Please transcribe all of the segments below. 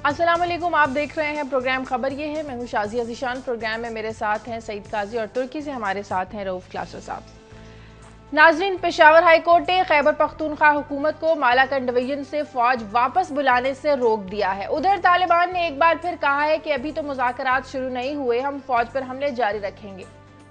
अस्सलाम वालेकुम, आप देख रहे हैं प्रोग्राम खबर ये है। मैं हूं शाजिया ज़ीशान। प्रोग्राम में मेरे साथ हैं सईद काजी और तुर्की से हमारे साथ हैं रऊफ क्लासर साहब। नाजरीन, पेशावर हाई कोर्ट ने खैबर पख्तूनख्वा हुकूमत को मालाकंड डिवीजन से फौज वापस बुलाने से रोक दिया है। उधर तालिबान ने एक बार फिर कहा है कि अभी तो मुज़ाकरात शुरू नहीं हुए, हम फौज पर हमले जारी रखेंगे।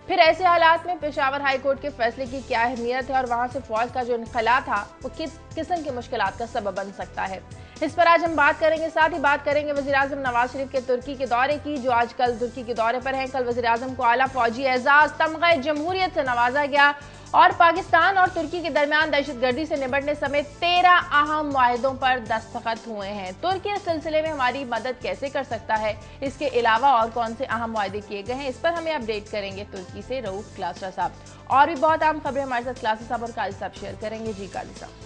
फिर ऐसे हालात में पेशावर हाई कोर्ट के फैसले की क्या अहमियत है और वहां से फौज का जो इनखला था वो किस किस्म की मुश्किलात का सबब बन सकता है, इस पर आज हम बात करेंगे। साथ ही बात करेंगे वज़ीर आज़म नवाज शरीफ के तुर्की के दौरे की, जो आज कल तुर्की के दौरे पर हैं। कल वज़ीर आज़म को आला फौजी एजाज तमग़े जमहूरियत से नवाजा गया और पाकिस्तान और तुर्की के दरमियान दहशतगर्दी से निपटने समेत 13 अहम मुआहिदों पर दस्तखत हुए हैं। तुर्की इस सिलसिले में हमारी मदद कैसे कर सकता है, इसके अलावा और कौन से अहम मुआहिदे किए गए हैं, इस पर हमें अपडेट करेंगे तुर्की से रऊफ क्लासर साहब। और भी बहुत अहम खबरें हमारे साथ क्लासर साहब और काजी साहब शेयर करेंगे। जी काजी साहब।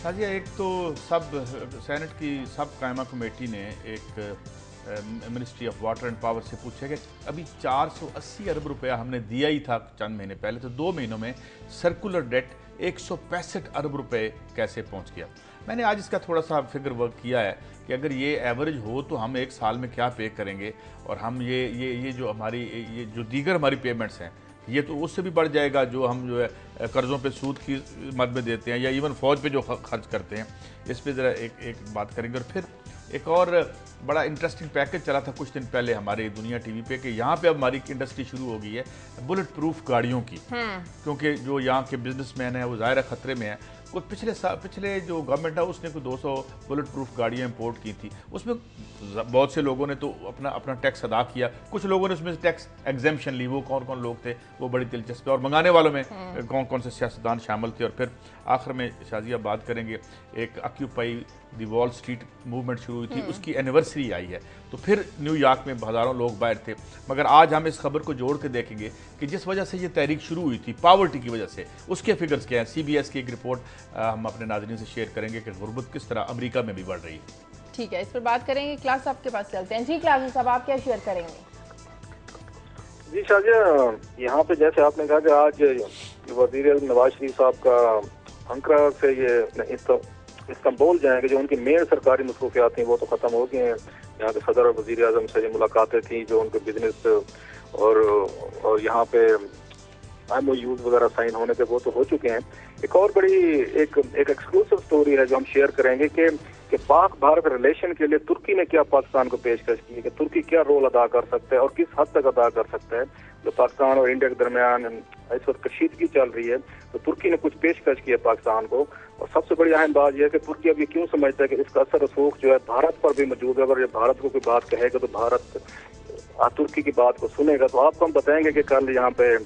शाजिया, एक तो सेनेट की सब कायमा कमेटी ने एक ministry of water and power से पूछा कि अभी 480 अरब रुपया हमने दिया ही था चंद महीने पहले, तो 2 महीनों में सर्कुलर डेट 165 अरब रुपए कैसे पहुंच गया। मैंने आज इसका थोड़ा सा फिगर वर्क किया है कि अगर ये एवरेज हो तो हम एक साल में क्या पे करेंगे, और हम ये जो हमारी ये जो दीगर हमारी पेमेंट्स हैं ये तो उससे भी बढ़ जाएगा, जो हम जो है कर्ज़ों पे सूद की मद में देते हैं या इवन फ़ौज पे जो खर्च करते हैं, इस पे ज़रा एक बात करेंगे। और फिर एक और बड़ा इंटरेस्टिंग पैकेज चला था कुछ दिन पहले हमारे दुनिया टीवी पे कि यहाँ पे अब हमारी इंडस्ट्री शुरू हो गई है बुलेट प्रूफ गाड़ियों की, क्योंकि जो यहाँ के बिजनेसमैन हैं वो ज़ाहिर खतरे में है। कुछ पिछले जो गवर्नमेंट है उसने कोई 200 बुलेट प्रूफ गाड़ियाँ इंपोर्ट की थी, उसमें बहुत से लोगों ने तो अपना टैक्स अदा किया, कुछ लोगों ने उसमें टैक्स एग्जेम्पशन ली। वो कौन कौन लोग थे वो बड़ी दिलचस्प है, और मंगाने वालों में कौन कौन से सियासतदान शामिल थे। और फिर आखिर में शाजिया बात करेंगे, एक occupy the wall street movement शुरू हुई थी, उसकी एनिवर्सरी आई है, तो फिर न्यूयॉर्क में हज़ारों लोग बाहर थे। मगर आज हम इस खबर को जोड़ के देखेंगे कि जिस वजह से ये तहरीक शुरू हुई थी पावर्टी की वजह से, उसके फिगर्स क्या हैं। CBS की एक रिपोर्ट हम अपने नाज़रीन से शेयर करेंगे कि गुर्बत किस तरह अमेरिका में भी बढ़ रही है। ठीक है, इस पर बात करेंगे। क्लास साहब के पास चलते हैं। जी क्लास साहब, आप क्या शेयर करेंगे? जी शाजिया, यहाँ पे जैसे आपने कहा कि आज वज़ीर नवाज शरीफ साहब का अंकरा से ये इस्तांबुल जाएंगे, जो उनकी मेन सरकारी मसरूफियात थी वो तो ख़त्म हो गई हैं। यहाँ के सदर और वज़ीर आज़म से मुलाकातें थी, जो उनके बिजनेस और यहाँ पे MOUs वगैरह साइन होने थे वो तो हो चुके हैं। एक और बड़ी एक एक्सक्लूसिव स्टोरी है जो हम शेयर करेंगे कि पाक भारत रिलेशन के लिए तुर्की ने क्या पाकिस्तान को पेशकश की है, कि तुर्की क्या रोल अदा कर सकता है और किस हद तक अदा कर सकता है। जो पाकिस्तान और इंडिया के दरमियान इस वक्त कशीदगी चल रही है, तो तुर्की ने कुछ पेशकश की है पाकिस्तान को। और सबसे बड़ी अहम बात यह है कि तुर्की अब ये क्यों समझता है कि इसका असर रसूख जो है भारत पर भी मौजूद है। अगर ये भारत को कोई बात कहेगा तो भारत तुर्की की बात को सुनेगा। तो आपको हम बताएंगे कि कल यहाँ पे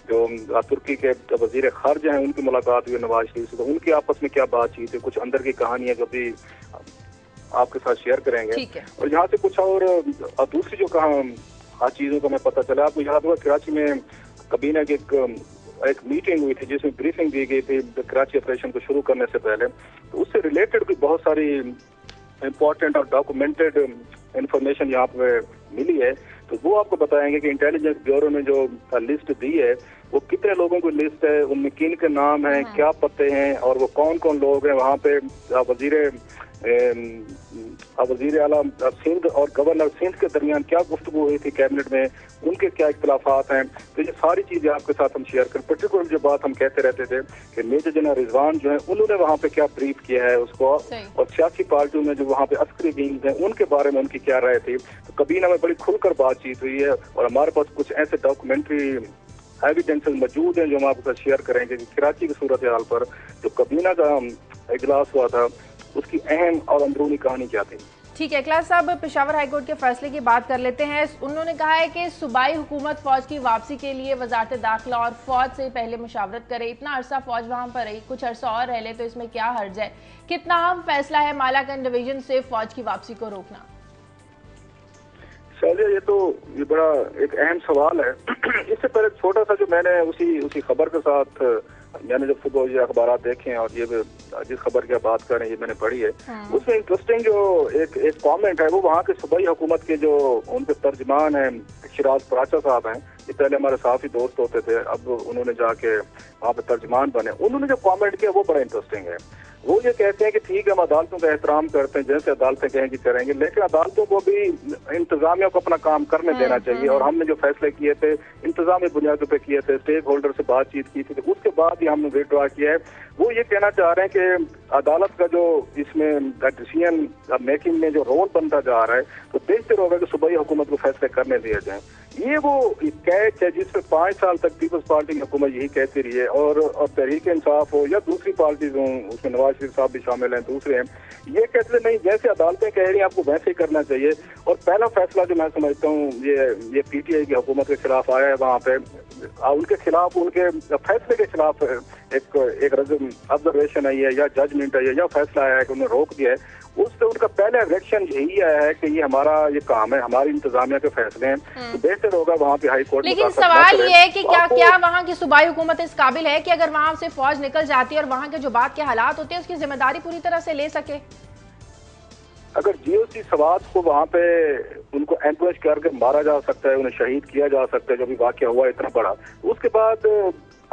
जो तुर्की के वजीर खारजा हैं उनकी मुलाकात हुई नवाज शरीफ से, तो उनकी आपस में क्या बातचीत है, कुछ अंदर की कहानी है जो भी आपके साथ शेयर करेंगे। और यहाँ से कुछ और दूसरी जो कहा चीजों का मैं पता चला, आपको याद होगा कराची में कबीना की एक मीटिंग हुई थी जिसमें ब्रीफिंग दी गई थी कराची ऑपरेशन को शुरू करने से पहले। तो उससे रिलेटेड भी बहुत सारी इंपॉर्टेंट और डॉक्यूमेंटेड इंफॉर्मेशन यहाँ पे मिली है। तो वो आपको बताएंगे कि इंटेलिजेंस ब्यूरो ने जो लिस्ट दी है वो कितने लोगों की लिस्ट है, उनमें किन के नाम हैं, क्या पते हैं, और वो कौन कौन लोग हैं। वहाँ पे वजीर आला सिंध और गवर्नर सिंध के दरमियान क्या गुफ्तगू हुई थी कैबिनेट में, उनके क्या इख्तलाफात हैं। तो ये सारी चीजें आपके साथ हम शेयर करें। पर्टिकुलर जो बात हम कहते रहते थे कि मेजर जनरल रिजवान जो है उन्होंने वहाँ पे क्या ब्रीफ किया है उसको, और सियासी पार्टियों में जो वहाँ पे अस्करी विंग्स हैं उनके बारे में उनकी क्या राय थी। तो कबीना में बड़ी खुलकर बातचीत हुई है और हमारे पास कुछ ऐसे डॉक्यूमेंट्री एविडेंसेस मौजूद हैं जो हम आपके साथ शेयर करेंगे कि कराची की सूरत हाल पर जो कबीना का इजलास हुआ था उसकी अहम और अंदरूनी कहानी क्या थी। ठीक है क्लास साहब, पेशावर हाईकोर्ट के फैसले की बात कर लेते हैं। उन्होंने कहा है कि सूबाई हुकूमत फौज की वापसी के लिए वजारत दाखिला और फौज से पहले मुशावरत करे। इतना अरसा फौज वहां पर रही, कुछ अरसा और रह ले तो इसमें क्या हर्ज है। कितना अहम फैसला है मालाकंड डिवीजन से फौज की वापसी को रोकना? ये बड़ा एक अहम सवाल है। इससे पहले छोटा सा जो मैंने उसी खबर के साथ मैंने जब सुबह ये अखबार देखे और ये जिस खबर की बात कर रहे हैं ये मैंने पढ़ी है, उसमें इंटरेस्टिंग जो एक कमेंट है वो वहाँ के सूबाई हुकूमत के जो उनके तर्जमान हैं शिराज पराचा साहब हैं, ये पहले हमारे साथ ही दोस्त होते थे, अब उन्होंने जाके वहाँ पे तर्जमान बने। उन्होंने जो कमेंट किया वो बड़ा इंटरेस्टिंग है। वो ये कहते हैं कि ठीक है, हम अदालतों का एहतराम करते हैं, जैसे अदालतें कहेंगी करेंगे, लेकिन अदालतों को भी इंतजामिया को अपना काम करने देना चाहिए। और हमने जो फैसले किए थे इंतजामी बुनियादों पे किए थे, स्टेक होल्डर से बातचीत की थी, तो उसके बाद ही हमने विड्रॉ किया है। वो ये कहना चाह रहे हैं कि अदालत का जो इसमें डिसीजन मेकिंग में जो रोल बनता जा रहा है, तो बेहतर होगा कि सूबाई हुकूमत को फैसले करने दिए जाएं। ये वो कैच है जिसपे 5 साल तक पीपल्स पार्टी की हुकूमत यही कहती रही है, और तहरीक इंसाफ हो या दूसरी पार्टीज हों, उसमें नवाज शरीफ साहब भी शामिल हैं, दूसरे हैं, ये कहते नहीं, जैसे अदालतें कह रही हैं आपको वैसे ही करना चाहिए। और पहला फैसला जो मैं समझता हूँ ये PTI की हुकूमत के खिलाफ आया है, वहाँ पे उनके खिलाफ, उनके फैसले के खिलाफ एक ऑब्जर्वेशन आई है या जजमेंट आई है या फैसला आया है कि उन्हें रोक दिया है। उससे उनका पहला रिएक्शन यही आया है कि ये हमारा ये काम है, हमारी इंतजामिया के फैसले हैं, तो बेहतर होगा वहाँ पे हाई कोर्ट। लेकिन सवाल ये है कि क्या वहाँ की सूबाई हुकूमत इस काबिल है कि अगर वहाँ से फौज निकल जाती है और वहाँ के जो बात के हालात होते हैं उसकी जिम्मेदारी पूरी तरह से ले सके? अगर GOC सवाद को वहाँ पे उनको एम्बुश करके मारा जा सकता है, उन्हें शहीद किया जा सकता है, जो भी वाकया हुआ इतना बड़ा, उसके बाद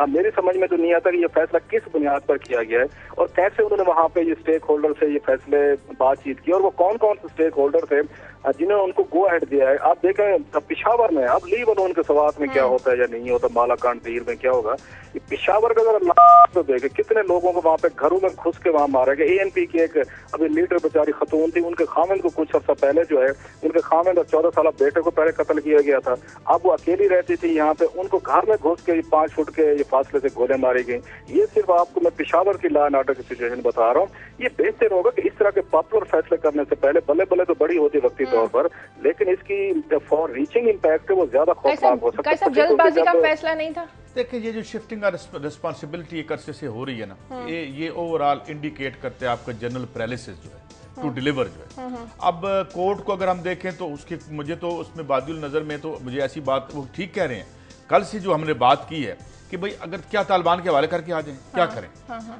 मेरी समझ में तो नहीं आता कि ये फैसला किस बुनियाद पर किया गया है और कैसे उन्होंने वहाँ पे ये स्टेक होल्डर से ये फैसले बातचीत की, और वो कौन कौन से स्टेक होल्डर थे जिन्होंने उनको गो अहेड दिया है। आप देखें पिशावर में, अब लीव अलोन के सवात में क्या होता है या नहीं होता, मालाकांड तीर में क्या होगा, ये पिशावर का अगर तो देखे कितने लोगों को वहाँ पे घरों में घुस के वहाँ मारा गया। ANP की एक अभी लीडर बेचारी खतून थी, उनके खामिद को कुछ अर्सा पहले जो है उनके खामिद और 14 साल बेटे को पहले कत्ल किया गया था। अब वो अकेली रहती थी यहाँ पे, उनको घर में घुस के 5 फुट के ये फासले से गोले मारी गई। ये सिर्फ आपको मैं पिशावर की लॉ एंड ऑर्डर की सिचुएशन बता रहा हूँ। ये बेहतर होगा कि इस तरह के पॉपुलर फैसले करने से पहले बल्ले बल्ले तो बड़ी होती वक्ती तौर पर, लेकिन इसकी फॉर रीचिंग इम्पैक्ट है वो ज्यादा खौफनाक हो सकता है। जल्दबाजी का फैसला नहीं था। देखिए ये जो शिफ्टिंग रिस्पॉन्सिबिलिटी एक अरसे से हो रही है ना, ये ओवरऑल इंडिकेट करते हैं आपका जनरल पैरालिसिस जो है टू डिलीवर जो है। अब कोर्ट को अगर हम देखें तो उसके मुझे तो उसमें बादिल नजर में तो मुझे ऐसी बात, वो ठीक कह रहे हैं, कल से जो हमने बात की है कि भाई अगर क्या तालिबान के हवाले करके आ जाएं, क्या करें।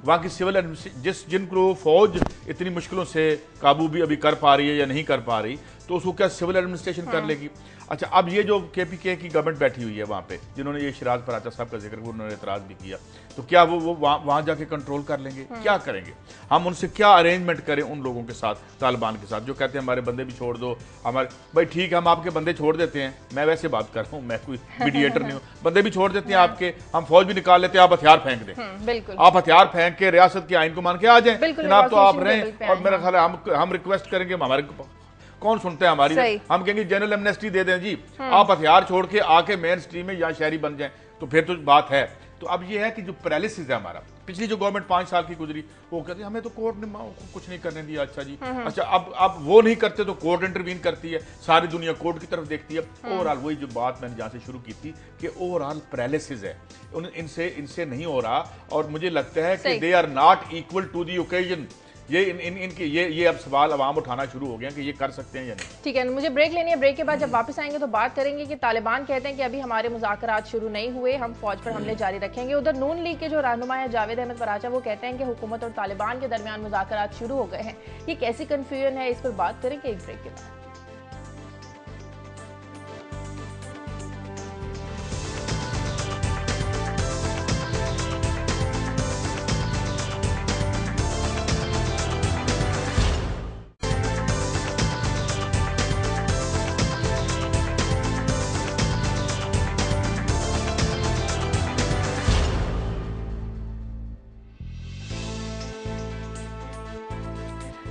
वहाँ की सिविल जिनको फौज इतनी मुश्किलों से काबू भी अभी कर पा रही है या नहीं कर पा रही, तो उसको क्या सिविल एडमिनिस्ट्रेशन कर लेगी। अच्छा, अब ये जो KPK की गवर्नमेंट बैठी हुई है वहाँ पे, जिन्होंने ये शिराज फराचा साहब का जिक्र उन्होंने एतराज भी किया, तो क्या वो वहाँ जाके कंट्रोल कर लेंगे? क्या करेंगे हम? उनसे क्या अरेंजमेंट करें उन लोगों के साथ, तालिबान के साथ, जो कहते हैं हमारे बंदे भी छोड़ दो, हमारे भाई ठीक है हम आपके बंदे छोड़ देते हैं, मैं वैसे बात कर रहा हूँ, मैं कोई मीडिएटर नहीं हूँ, बंदे भी छोड़ देते हैं आपके, हम फौज भी निकाल लेते हैं, आप हथियार फेंक दें, आप हथियार फेंक के रियासत के आइन को मान के आ जाए जनाब, तो आप रहें। और मेरा ख्याल है हम रिक्वेस्ट करेंगे, हमारे कौन सुनते हैं हमारी, हम कहेंगे जनरल एमनेस्टी दे दें जी, आप हथियार छोड़ के आके मेन स्ट्रीम में या शहरी बन जाएं, तो फिर तो बात है। तो अब ये है कि जो पैरालिसिस है हमारा, पिछली जो गवर्नमेंट 5 साल की गुजरी, वो कहती है हमें तो कोर्ट ने कुछ नहीं करने दिया। अच्छा जी, अच्छा अब वो नहीं करते तो कोर्ट इंटरवीन करती है, सारी दुनिया कोर्ट की तरफ देखती है। ओवरऑल वही जो बात मैंने जहाँ से शुरू की थी कि ओवरऑल पैरालिसिस है, इनसे नहीं हो रहा, और मुझे लगता है कि they are not equal to the occasion. ये इनके ये अब सवाल अवाम उठाना शुरू हो गया कि ये कर सकते हैं या नहीं। ठीक है, मुझे ब्रेक लेनी है। ब्रेक के बाद जब वापस आएंगे तो बात करेंगे कि तालिबान कहते हैं कि अभी हमारे मुज़ाकरात शुरू नहीं हुए, हम फौज पर हमले जारी रखेंगे। उधर नून लीग के जो रहनुमा है जावेद अहमद फराचा, वो कहते हैं कि हुकूमत और तालिबान के दरमियान मुज़ाकरात शुरू हो गए हैं। ये कैसी कन्फ्यूजन है, इस पर बात करेंगे एक ब्रेक के बाद।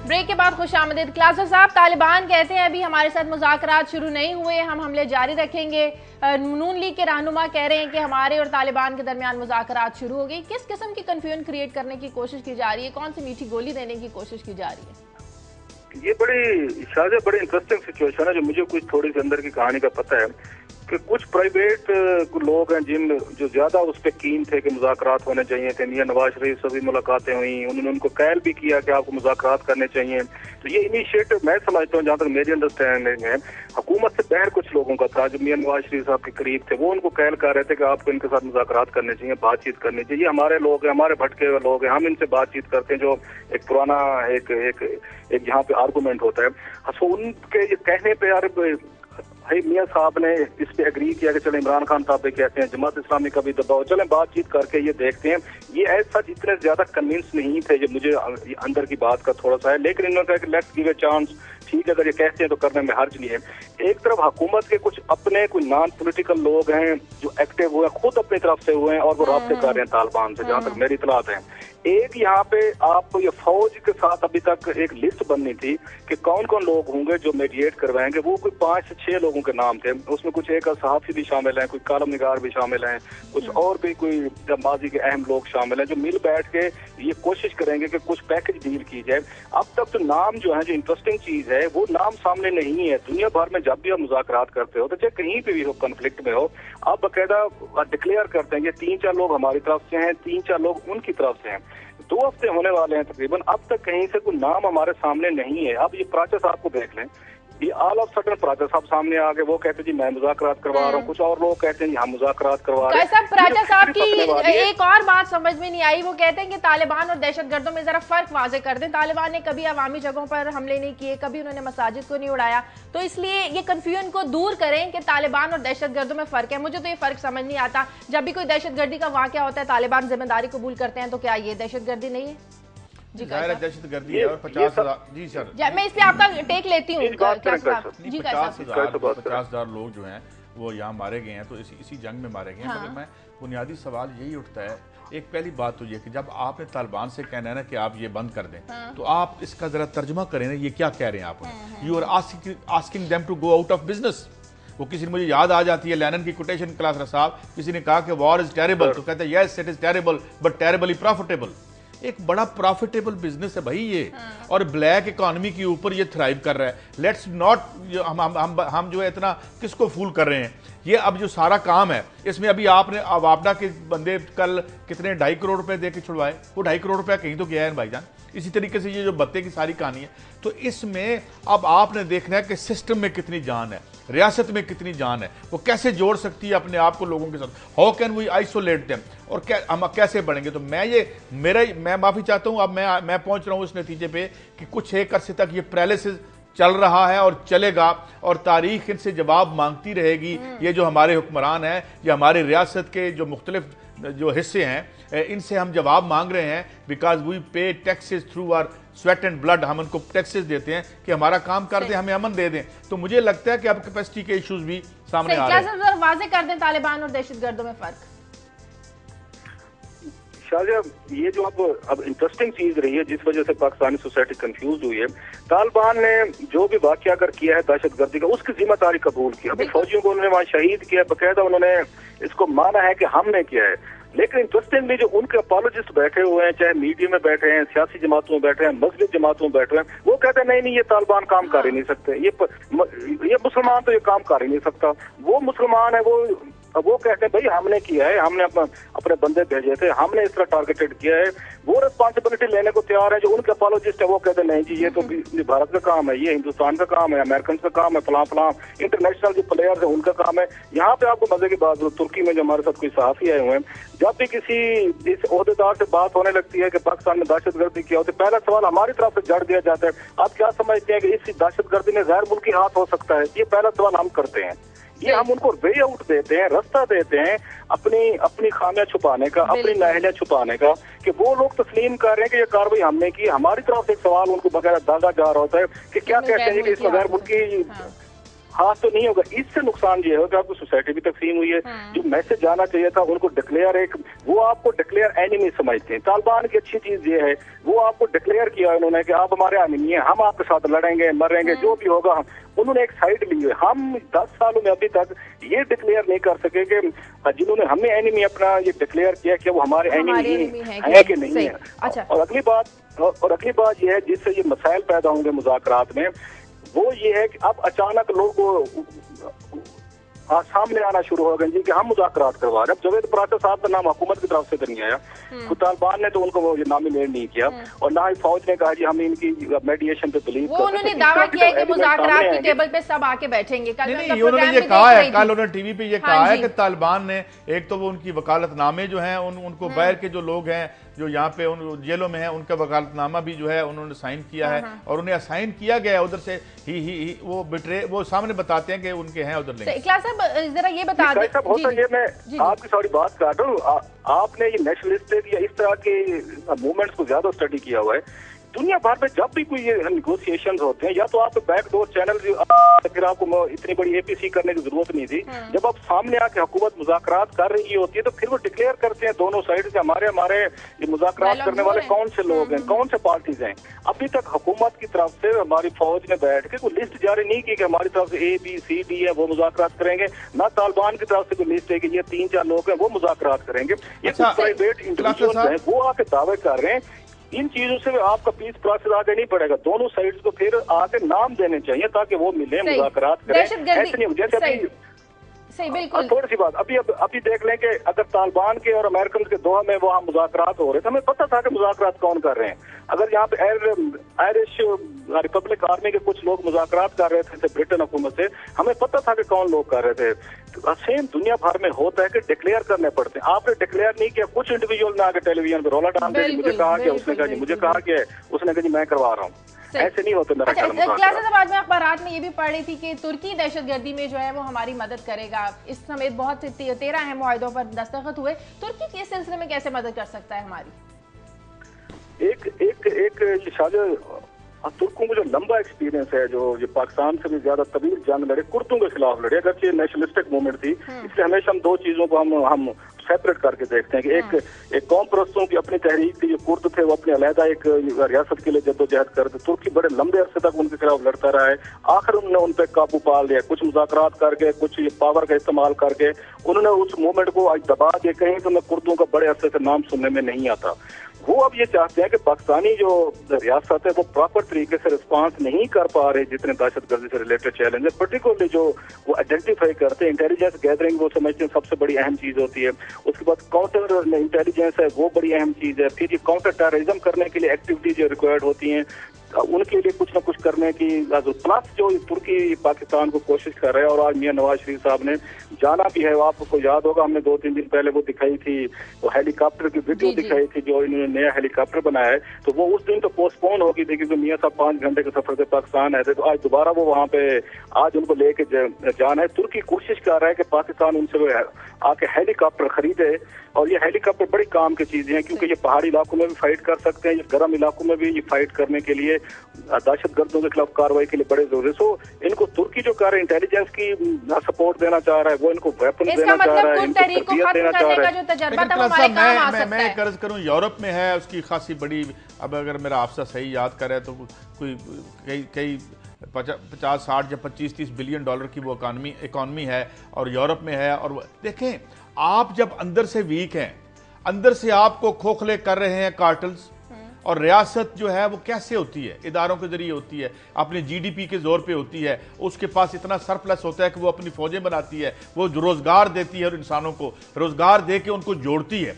ब्रेक के बाद खुश आमदीद। क्लासर साहब, तालिबान कहते हैं अभी हमारे साथ मुज़ाकरात शुरू नहीं हुए, हम हमले जारी रखेंगे। नून लीग के रहनुमा कह रहे हैं कि हमारे और तालिबान के दरमियान मुज़ाकरात शुरू हो गई। किस किस्म की कन्फ्यूजन क्रिएट करने की कोशिश की जा रही है, कौन सी मीठी गोली देने की कोशिश की जा रही है? ये बड़ी इंटरेस्टिंग सिचुएशन है, जो मुझे कुछ थोड़ी सी अंदर की कहानी का पता है कि कुछ प्राइवेट लोग हैं जो ज्यादा उस पर कीन थे कि मुज़ाकरात होने चाहिए थे। मियां नवाज शरीफ से भी मुलाकातें हुई, उन्होंने उनको कैल भी किया कि आपको मुज़ाकरात करने चाहिए। तो ये इनिशिएटिव मैं समझता हूँ, जहाँ तक मेरी अंडरस्टैंडिंग है, हुकूमत से बाहर कुछ लोगों का था जो मियां नवाज शरीफ साहब के करीब थे, वो उनको कैल कर रहे थे कि आपको इनके साथ मुज़ाकरात करने चाहिए, बातचीत करनी चाहिए, हमारे लोग हैं, हमारे भटके हुए लोग हैं, हम इनसे बातचीत करते हैं, जो एक पुराना एक यहाँ पे आर्गूमेंट होता है। सो उनके ये कहने पे यार भाई मियाँ साहब ने इस पे एग्री किया कि चले इमरान खान साहब भी कहते हैं, जमात इस्लामी का भी दबाव, चले बातचीत करके ये देखते हैं। ये एज सच इतने ज्यादा कन्विंस नहीं थे, जो मुझे अंदर की बात का थोड़ा सा है, लेकिन इन्होंने कहा कि लेट्स गिव ए चांस, ठीक है अगर ये कहते हैं तो करने में हर्ज नहीं है। एक तरफ हुकूमत के कुछ अपने कोई नॉन पॉलिटिकल लोग हैं जो एक्टिव हुए, खुद अपनी तरफ से हुए हैं और वो राब्ते कर रहे हैं तालिबान से, जहां तक मेरी इतलात है। एक यहाँ पे आपको ये फौज के साथ अभी तक एक लिस्ट बननी थी कि कौन कौन लोग होंगे जो मेडिएट करवाएंगे, वो कोई 5 से 6 लोगों के नाम थे। उसमें कुछ एक सहाफी भी शामिल हैं, कोई कालम निगार भी शामिल हैं, कुछ और भी कोई माजी के अहम लोग शामिल हैं, जो मिल बैठ के ये कोशिश करेंगे कि कुछ पैकेज डील की जाए। अब तक तो नाम जो है, जो इंटरेस्टिंग चीज है, वो नाम सामने नहीं है। दुनिया भर में जब भी आप मुज़ाकरात करते हो, तो चाहे कहीं पे भी हो, कन्फ्लिक्ट में हो, आप बाकायदा डिक्लेयर करते हैं कि 3-4 लोग हमारी तरफ से हैं, 3-4 लोग उनकी तरफ से हैं। 2 हफ्ते होने वाले हैं तकरीबन, अब तक कहीं से कोई नाम हमारे सामने नहीं है। अब ये प्राचा साहब को देख लें, ये ऑल ऑफ सडन प्राचा साहब सामने आ गए, वो कहते जी मैं मुज़ाकरात करवा रहा हूँ, कुछ और लोग कहते हैं हम मुज़ाकरात करवा रहे हैं। प्राचा साहब की एक और बात समझ में नहीं आई, वो कहते हैं कि तालिबान और दहशतगर्दों में जरा फर्क वाजे कर दें। तालिबान ने कभी अवामी जगहों पर हमले नहीं किए, कभी उन्होंने मसाजिद को नहीं उड़ाया, तो इसलिए ये कंफ्यूजन को दूर करें कि तालिबान और दहशतगर्दों में फर्क है। मुझे तो ये फर्क समझ नहीं आता, जब भी कोई दहशतगर्दी का वाकया होता है तालिबान जिम्मेदारी कबूल करते हैं, तो क्या ये दहशतगर्दी नहीं है? जी दहशतगर्दी है। और 50,000, जी सर, मैं इस पे आपका टेक लेती हूँ। 50,000 लोग जो हैं वो यहाँ मारे गए हैं, तो इसी जंग में मारे गए हैं। मगर मैं बुनियादी सवाल यही उठता है, एक पहली बात तो ये कि जब आपने तालिबान से कहना है ना कि आप ये बंद कर दें, तो आप इसका जरा तर्जुमा करें ना, ये क्या कह रहे हैं आप उन्हें। You are asking them to go out of business. वो किसी ने, मुझे याद आ जाती है लेनिन की कोटेशन, क्लास साहब, किसी ने कहा कि वॉर इज टेरेबल, तो कहते हैं yes it is terrible but terribly profitable. एक बड़ा प्रॉफिटेबल बिजनेस है भाई ये, और ब्लैक इकोनॉमी के ऊपर ये थ्राइव कर रहा है। लेट्स नॉट, हम जो है इतना किसको फूल कर रहे हैं। ये अब जो सारा काम है, इसमें अभी आपने अवाबडा के बंदे कल कितने 2.5 करोड़ रुपए दे के छुड़वाए, वो 2.5 करोड़ रुपया कहीं तो गया है भाईजान। इसी तरीके से ये जो बत्ते की सारी कहानी है, तो इसमें अब आपने देखना है कि सिस्टम में कितनी जान है, रियासत में कितनी जान है, वो कैसे जोड़ सकती है अपने आप को लोगों के साथ। How can we isolate them, और हम कैसे बढ़ेंगे। तो मैं माफी चाहता हूं, अब मैं पहुंच रहा हूं इस नतीजे पे कि कुछ एक अरसे तक ये पैरालिसिस चल रहा है और चलेगा, और तारीख इनसे जवाब मांगती रहेगी। ये जो हमारे हुक्मरान हैं, ये हमारी रियासत के जो मुख्तलिफ जो हिस्से हैं, इनसे हम जवाब मांग रहे हैं, because we pay taxes through our sweat and blood. हम उनको टैक्सेस देते हैं कि हमारा काम कर दें, हमें अमन दे दें। तो मुझे लगता है कि अब कैपेसिटी के इश्यूज भी सामने आ रहे हैं। वाज़ेह कर दें तालिबान और दहशतगर्दों में फर्क। शाहजहां, ये जो अब इंटरेस्टिंग चीज रही है, जिस वजह से पाकिस्तानी सोसाइटी कंफ्यूज हुई है, तालिबान ने जो भी वाकया अगर किया है दहशतगर्दी का, उसकी जिम्मेदारी कबूल किया। अभी फौजियों को उन्होंने वहाँ शहीद किया, बाकायदा उन्होंने इसको माना है कि हमने किया है। लेकिन इंटरेस्टिंगली जो उनके अपोलोजिस्ट बैठे हुए हैं, चाहे मीडिया में बैठे हैं, सियासी जमातों में बैठे हैं, मजलिस जमातों में बैठे हैं, वो कहते हैं नहीं ये तालिबान काम कर ही नहीं सकते, ये मुसलमान तो ये काम कर ही नहीं सकता। वो मुसलमान है, वो कहते हैं भाई हमने किया है, हमने अपने बंदे भेजे थे, हमने इस तरह टारगेटेड किया है। वो रिस्पॉन्सिबिलिटी लेने को तैयार है। जो उनके अपोलोजिस्ट है वो कहते हैं नहीं जी ये तो भारत का काम है, ये हिंदुस्तान का काम है, अमेरिकन का काम है, फलां इंटरनेशनल जो प्लेयर्स है उनका काम है। यहाँ पे आपको मजे की बात, तुर्की में जो हमारे साथ कोई सहाफी आए हुए हैं, जब भी किसी इस ओहदेदार से बात होने लगती है कि पाकिस्तान में दहशतगर्दी किया होती है, पहला सवाल हमारी तरफ से जड़ दिया जाता है, आप क्या समझते हैं कि इस दहशतगर्दी में गैर मुल्की हाथ हो सकता है? ये पहला सवाल हम करते हैं। ये हम उनको वे आउट देते हैं, रास्ता देते हैं अपनी खामियां छुपाने का, अपनी नाहलियां छुपाने का, कि वो लोग तस्लीम कर रहे हैं कि ये कार्रवाई हमने की। हमारी तरफ से एक सवाल उनको बगैर दागा जा रहा होता है कि क्या कहते हैं कि इसमें गैर मुल्की हाथ तो नहीं होगा। इससे नुकसान ये है कि आपको सोसाइटी भी तकसीम हुई है। जो मैसेज जाना चाहिए था उनको डिक्लेयर, वो आपको डिक्लेयर एनिमी समझते हैं। तालिबान की अच्छी चीज ये है, वो आपको डिक्लेयर किया उन्होंने कि आप हमारे एनिमी हैं, हम आपके साथ लड़ेंगे मरेंगे जो भी होगा। उन्होंने एक साइड ली है। हम 10 सालों में अभी तक ये डिक्लेयर नहीं कर सके कि जिन्होंने हमें एनिमी अपना ये डिक्लेयर किया कि वो हमारे एनिमी है कि नहीं है। अच्छा। और अगली बात ये है जिससे ये मसाइल पैदा होंगे मुज़ाकरात में, वो ये है कि अब अचानक लोगों सामने आना शुरू हो गए जी कि हम मुज़ाकरात करवा रहे हैं। जवेद प्राचा साहब का नाम हुकूमत की तरफ से तो नहीं आया, तो तालिबान ने तो उनको वो नॉमिनेट नहीं किया, और ना ही फौज ने कहा जी हम इनकी मेडिएशन पे बिलीव करते हैं। उन्होंने दावा किया कि मुज़ाकरात की टेबल पे सब आके बैठेंगे। नहीं, उन्होंने ये कहा है, कल उन्होंने टीवी पे ये कहा है कि तालिबान ने, एक तो वो उनकी वकालतनामे जो हैं उनको बाहर के जो लोग हैं जो यहाँ पे उन जेलों में है उनका वकालतनामा भी जो है उन्होंने साइन किया है और उन्हें असाइन किया गया है उधर से ही वो सामने बताते हैं कि उनके हैं उधर लिंक। इकलास साहब जरा ये बता दें, साहब होता है, मैं आपकी सारी बात काट रहा हूँ, आपने ये नेशनलिस्टिक या इस तरह के मूवमेंट्स को ज्यादा स्टडी किया हुआ है। दुनिया भर में जब भी कोई ये निगोशिएशन होते हैं, या तो आप बैकडोर चैनल, फिर आपको इतनी बड़ी एपीसी करने की जरूरत नहीं थी। जब आप सामने आके हुकूमत मुज़ाकरात कर रही होती है तो फिर वो डिक्लेयर करते हैं दोनों साइड से, हमारे ये मुज़ाकरात करने वाले कौन से लोग हैं, कौन से पार्टीज हैं। अभी तक हुकूमत की तरफ से हमारी फौज ने बैठ के कोई लिस्ट जारी नहीं की कि हमारी तरफ से ABCD है वो मुज़ाकरात करेंगे, ना तालिबान की तरफ से कोई लिस्ट है कि ये 3-4 लोग हैं वो मुज़ाकरात करेंगे। ये कुछ प्राइवेट इंडिविजुअल्स हैं वो आके दावे कर रहे हैं। इन चीजों से आपका पीस प्रोसेस आगे नहीं बढ़ेगा, दोनों साइड्स को फिर आगे नाम देने चाहिए ताकि वो मिले, मुज़ाकरात करें। ऐसे नहीं जैसे अभी सही, बिल्कुल। थोड़ी सी बात, अभी देख लें कि अगर तालिबान के और अमेरिकन के दोहा में वहाँ मुज़ाकरात हो रहे थे, हमें पता था कि मुज़ाकरात कौन कर रहे हैं। अगर यहाँ पे आयरिश रिपब्लिक आर्मी के कुछ लोग मुज़ाकरात कर रहे थे ब्रिटेन हुकूमत से, हमें पता था कि कौन लोग कर रहे थे। तो सेम दुनिया भर में होता है कि डिक्लेयर करने पड़ते हैं। आपने डिक्लेयर नहीं किया, कुछ इंडिविजुअल ने आके टेलीविजन पे रोला डाल दिया, मुझे कहा कि उसने कहा जी, मुझे कहा कि उसने कहा जी मैं करवा रहा हूँ। ऐसे नहीं होते मेरा ख्याल। आज मैं अखबारात में ये भी पढ़ रही थी कि तुर्की दहशतगर्दी में जो है वो हमारी मदद करेगा। इस समेत बहुत 13 अहम मुआहिदों पर दस्तखत हुए। तुर्की के सिलसिले में कैसे मदद कर सकता है हमारी? एक तुर्कों को जो लंबा एक्सपीरियंस है, जो ये पाकिस्तान से भी ज्यादा तवील जंग लड़े, कुर्दों के खिलाफ लड़े, अगर ये नेशनलिस्टिक मूवमेंट थी, इसलिए हमेशा हम दो चीजों को हम सेपरेट करके देखते हैं कि एक कौम परस्तों की अपनी तहरीक थी, जो कुर्द थे वो अपने अलहदा एक रियासत के लिए जद्दोजहद करते। तुर्की बड़े लंबे अरसे तक उनके खिलाफ लड़ता रहा है, आखिर उन्होंने उन पर काबू पा लिया, कुछ मुज़ाकरात करके, कुछ पावर का इस्तेमाल करके उन्होंने उस मूवमेंट को आज दबा दिया। कहीं तो मैं कुर्दों का बड़े अरसे से नाम सुनने में नहीं आता। वो अब ये चाहते हैं कि पाकिस्तानी जो रियासत है वो प्रॉपर तरीके से रिस्पांस नहीं कर पा रहे जितने दहशतगर्दी से रिलेटेड चैलेंज है, पर्टिकुलरली जो वो आइडेंटिफाई करते हैं। इंटेलिजेंस गैदरिंग वो समझते हैं सबसे बड़ी अहम चीज होती है। उसके बाद काउंटर इंटेलिजेंस है वो बड़ी अहम चीज है। फिर ये काउंटर टेररिज्म करने के लिए एक्टिविटीज जो रिक्वायर्ड होती हैं उनके लिए कुछ ना कुछ करने की प्लस जो तुर्की पाकिस्तान को कोशिश कर रहे हैं। और आज मियां नवाज शरीफ साहब ने जाना भी है, आपको याद होगा हमने 2-3 दिन पहले वो दिखाई थी, वो हेलीकॉप्टर की वीडियो दिखाई थी जो इन्होंने नया हेलीकॉप्टर बनाया है। तो वो उस दिन तो पोस्टपोन हो गई थी क्योंकि मियां साहब 5 घंटे के सफर से पाकिस्तान आए थे, तो आज दोबारा वो वहाँ पे आज उनको लेके जाना है। तुर्की कोशिश कर रहा है कि पाकिस्तान उनसे आके हेलीकॉप्टर खरीदे, और ये हेलीकॉप्टर बड़ी काम की चीजें हैं क्योंकि ये पहाड़ी इलाकों में भी फाइट कर सकते हैं, ये गर्म इलाकों में भी ये फाइट करने के लिए, दहशतगर्दों के खिलाफ कार्रवाई के लिए बड़े जरूरी। सो इनको तुर्की जो कर रहे हैं इंटेलिजेंस की सपोर्ट देना चाह रहा है, वो इनको वेपन देना चाह रहा है, इनको तरबियत देना चाह रहा है। मैं कर्ज करूं यूरोप में है उसकी खासी बड़ी, अब अगर मेरा आपसा सही याद कर है तो कोई कई 50, 60 या 25-30 बिलियन डॉलर की वो इकॉनमी है और यूरोप में है। और देखें, आप जब अंदर से वीक हैं, अंदर से आपको खोखले कर रहे हैं कार्टल्स, और रियासत जो है वो कैसे होती है, इदारों के जरिए होती है, अपने GDP के जोर पे होती है, उसके पास इतना सरप्लस होता है कि वो अपनी फौजें बनाती है, वो रोजगार देती है और इंसानों को रोजगार दे के उनको जोड़ती है।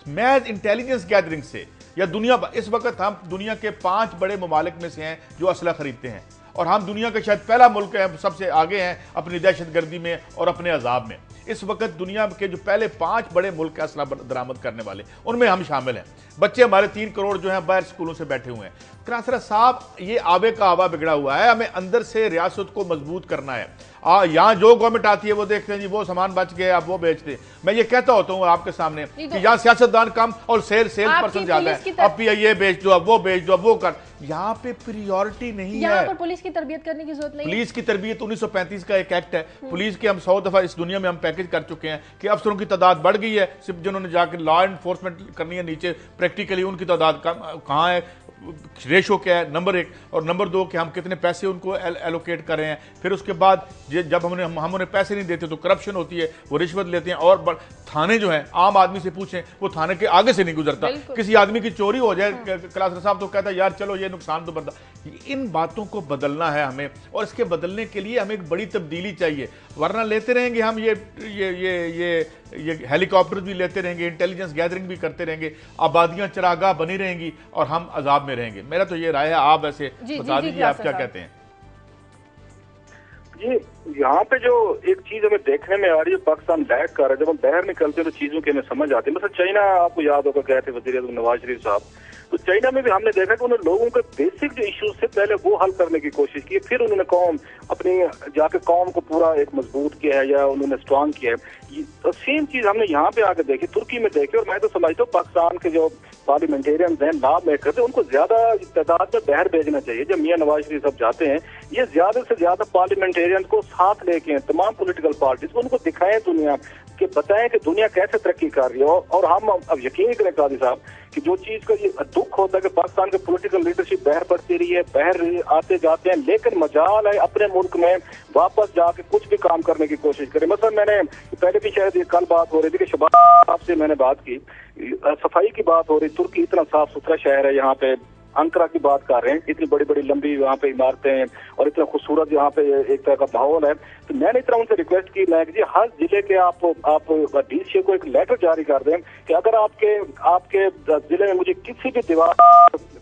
मैं इंटेलिजेंस गैदरिंग से या दुनिया, इस वक्त हम दुनिया के 5 बड़े ममालिक में से हैं जो असला खरीदते हैं, और हम दुनिया का शायद पहला मुल्क है, सबसे आगे हैं अपनी दहशतगर्दी में और अपने अजाब में। इस वक्त दुनिया के जो पहले 5 बड़े मुल्क असला दरामद करने वाले, उनमें हम शामिल हैं। बच्चे हमारे 3 करोड़ जो हैं बाहर स्कूलों से बैठे हुए हैं। क्रासरा साहब, ये आबे का आबा बिगड़ा हुआ है, हमें अंदर से रियासत को मजबूत करना है। यहाँ जो गवर्नमेंट आती है वो देखते हैं जी वो सामान बच गए, आप वो बेचते। मैं ये कहता होता हूँ आपके सामने कि यहाँ सियासतदान कम और सेल पर्सन ज्यादा है, अब ये बेच दो, अब वो बेच दो, अब वो कर। यहाँ पे प्रियोरिटी नहीं है। पर पुलिस की तरबियत करने की जरूरत नहीं। पुलिस की तरबियत 1935 का एक एक्ट है। पुलिस के हम 100 दफा इस दुनिया में हम पैकेज कर चुके हैं कि अफसरों की तादाद बढ़ गई है, सिर्फ जिन्होंने जाकर लॉ एनफोर्समेंट करनी है नीचे, प्रैक्टिकली उनकी तादाद कहाँ है, रेशो क्या है, नंबर 1, और नंबर 2 कि हम कितने पैसे उनको एलोकेट कर रहे हैं। फिर उसके बाद जब हम उन्हें पैसे नहीं देते तो करप्शन होती है, वो रिश्वत लेते हैं। और थाने जो है, आम आदमी से पूछें, वो थाने के आगे से नहीं गुजरता। किसी आदमी की चोरी हो जाए, क्लासर साहब तो कहता है यार चलो ये नुकसान तो बर्दाश्त। इन बातों को बदलना है हमें, और इसके बदलने के लिए हमें एक बड़ी तब्दीली चाहिए, वरना लेते रहेंगे हम ये हेलीकॉप्टर भी लेते रहेंगे, इंटेलिजेंस गैदरिंग भी करते रहेंगे, आबादियां चरागाह बनी रहेंगी और हम अजाब में रहेंगे। मेरा तो ये राय है, आप ऐसे बता दीजिए आप क्या कहते हैं। ये यहाँ पे जो एक चीज हमें देखने में आ रही है, पाकिस्तान लैग कर रहा है। जब हम बाहर निकलते हैं तो चीजों की हमें समझ आती है। मतलब चाइना, आपको याद होगा गए थे वजीर आज़म नवाज शरीफ साहब, तो चाइना में भी हमने देखा कि उन्होंने लोगों के बेसिक जो इश्यूज थे पहले वो हल करने की कोशिश की, फिर उन्होंने अपनी जाके कौम को पूरा एक मजबूत किया है या उन्होंने स्ट्रांग किया है। तो सेम चीज हमने यहाँ पे आके देखी, तुर्की में देखी। और मैं तो समझता हूँ पाकिस्तान के जो पार्लियामेंटेरियन हैं, लॉ मेकर थे, उनको ज्यादा तादाद में बाहर भेजना चाहिए। जब मियां नवाज शरीफ साहब जाते हैं, ये ज्यादा से ज्यादा पार्लियामेंटेरियन को साथ लेके हैं, तमाम पॉलिटिकल पार्टीज को, उनको दिखाएं दुनिया कि बताएं कि दुनिया कैसे तरक्की कर रही है। और हम अब यकीन करें काजी साहब कि जो चीज का ये दुख होता है कि पाकिस्तान के पॉलिटिकल लीडरशिप बाहर बढ़ती रही है, बाहर आते जाते हैं, लेकिन मजाल है अपने मुल्क में वापस जाके कुछ भी काम करने की कोशिश करें। मतलब मैंने पहले भी शायद ये कल बात हो रही थी कि शबाब साहब से मैंने बात की, सफाई की बात हो रही, तुर्की इतना साफ सुथरा शहर है, यहाँ पे अंकरा की बात कर रहे हैं, इतनी बड़ी बड़ी लंबी वहाँ पे इमारतें हैं और इतना खूबसूरत यहाँ पे एक तरह का माहौल है। तो मैंने इतना उनसे रिक्वेस्ट की मैं जी हर जिले के आप डीसी को एक लेटर जारी कर दें कि अगर आपके जिले में मुझे किसी भी दीवार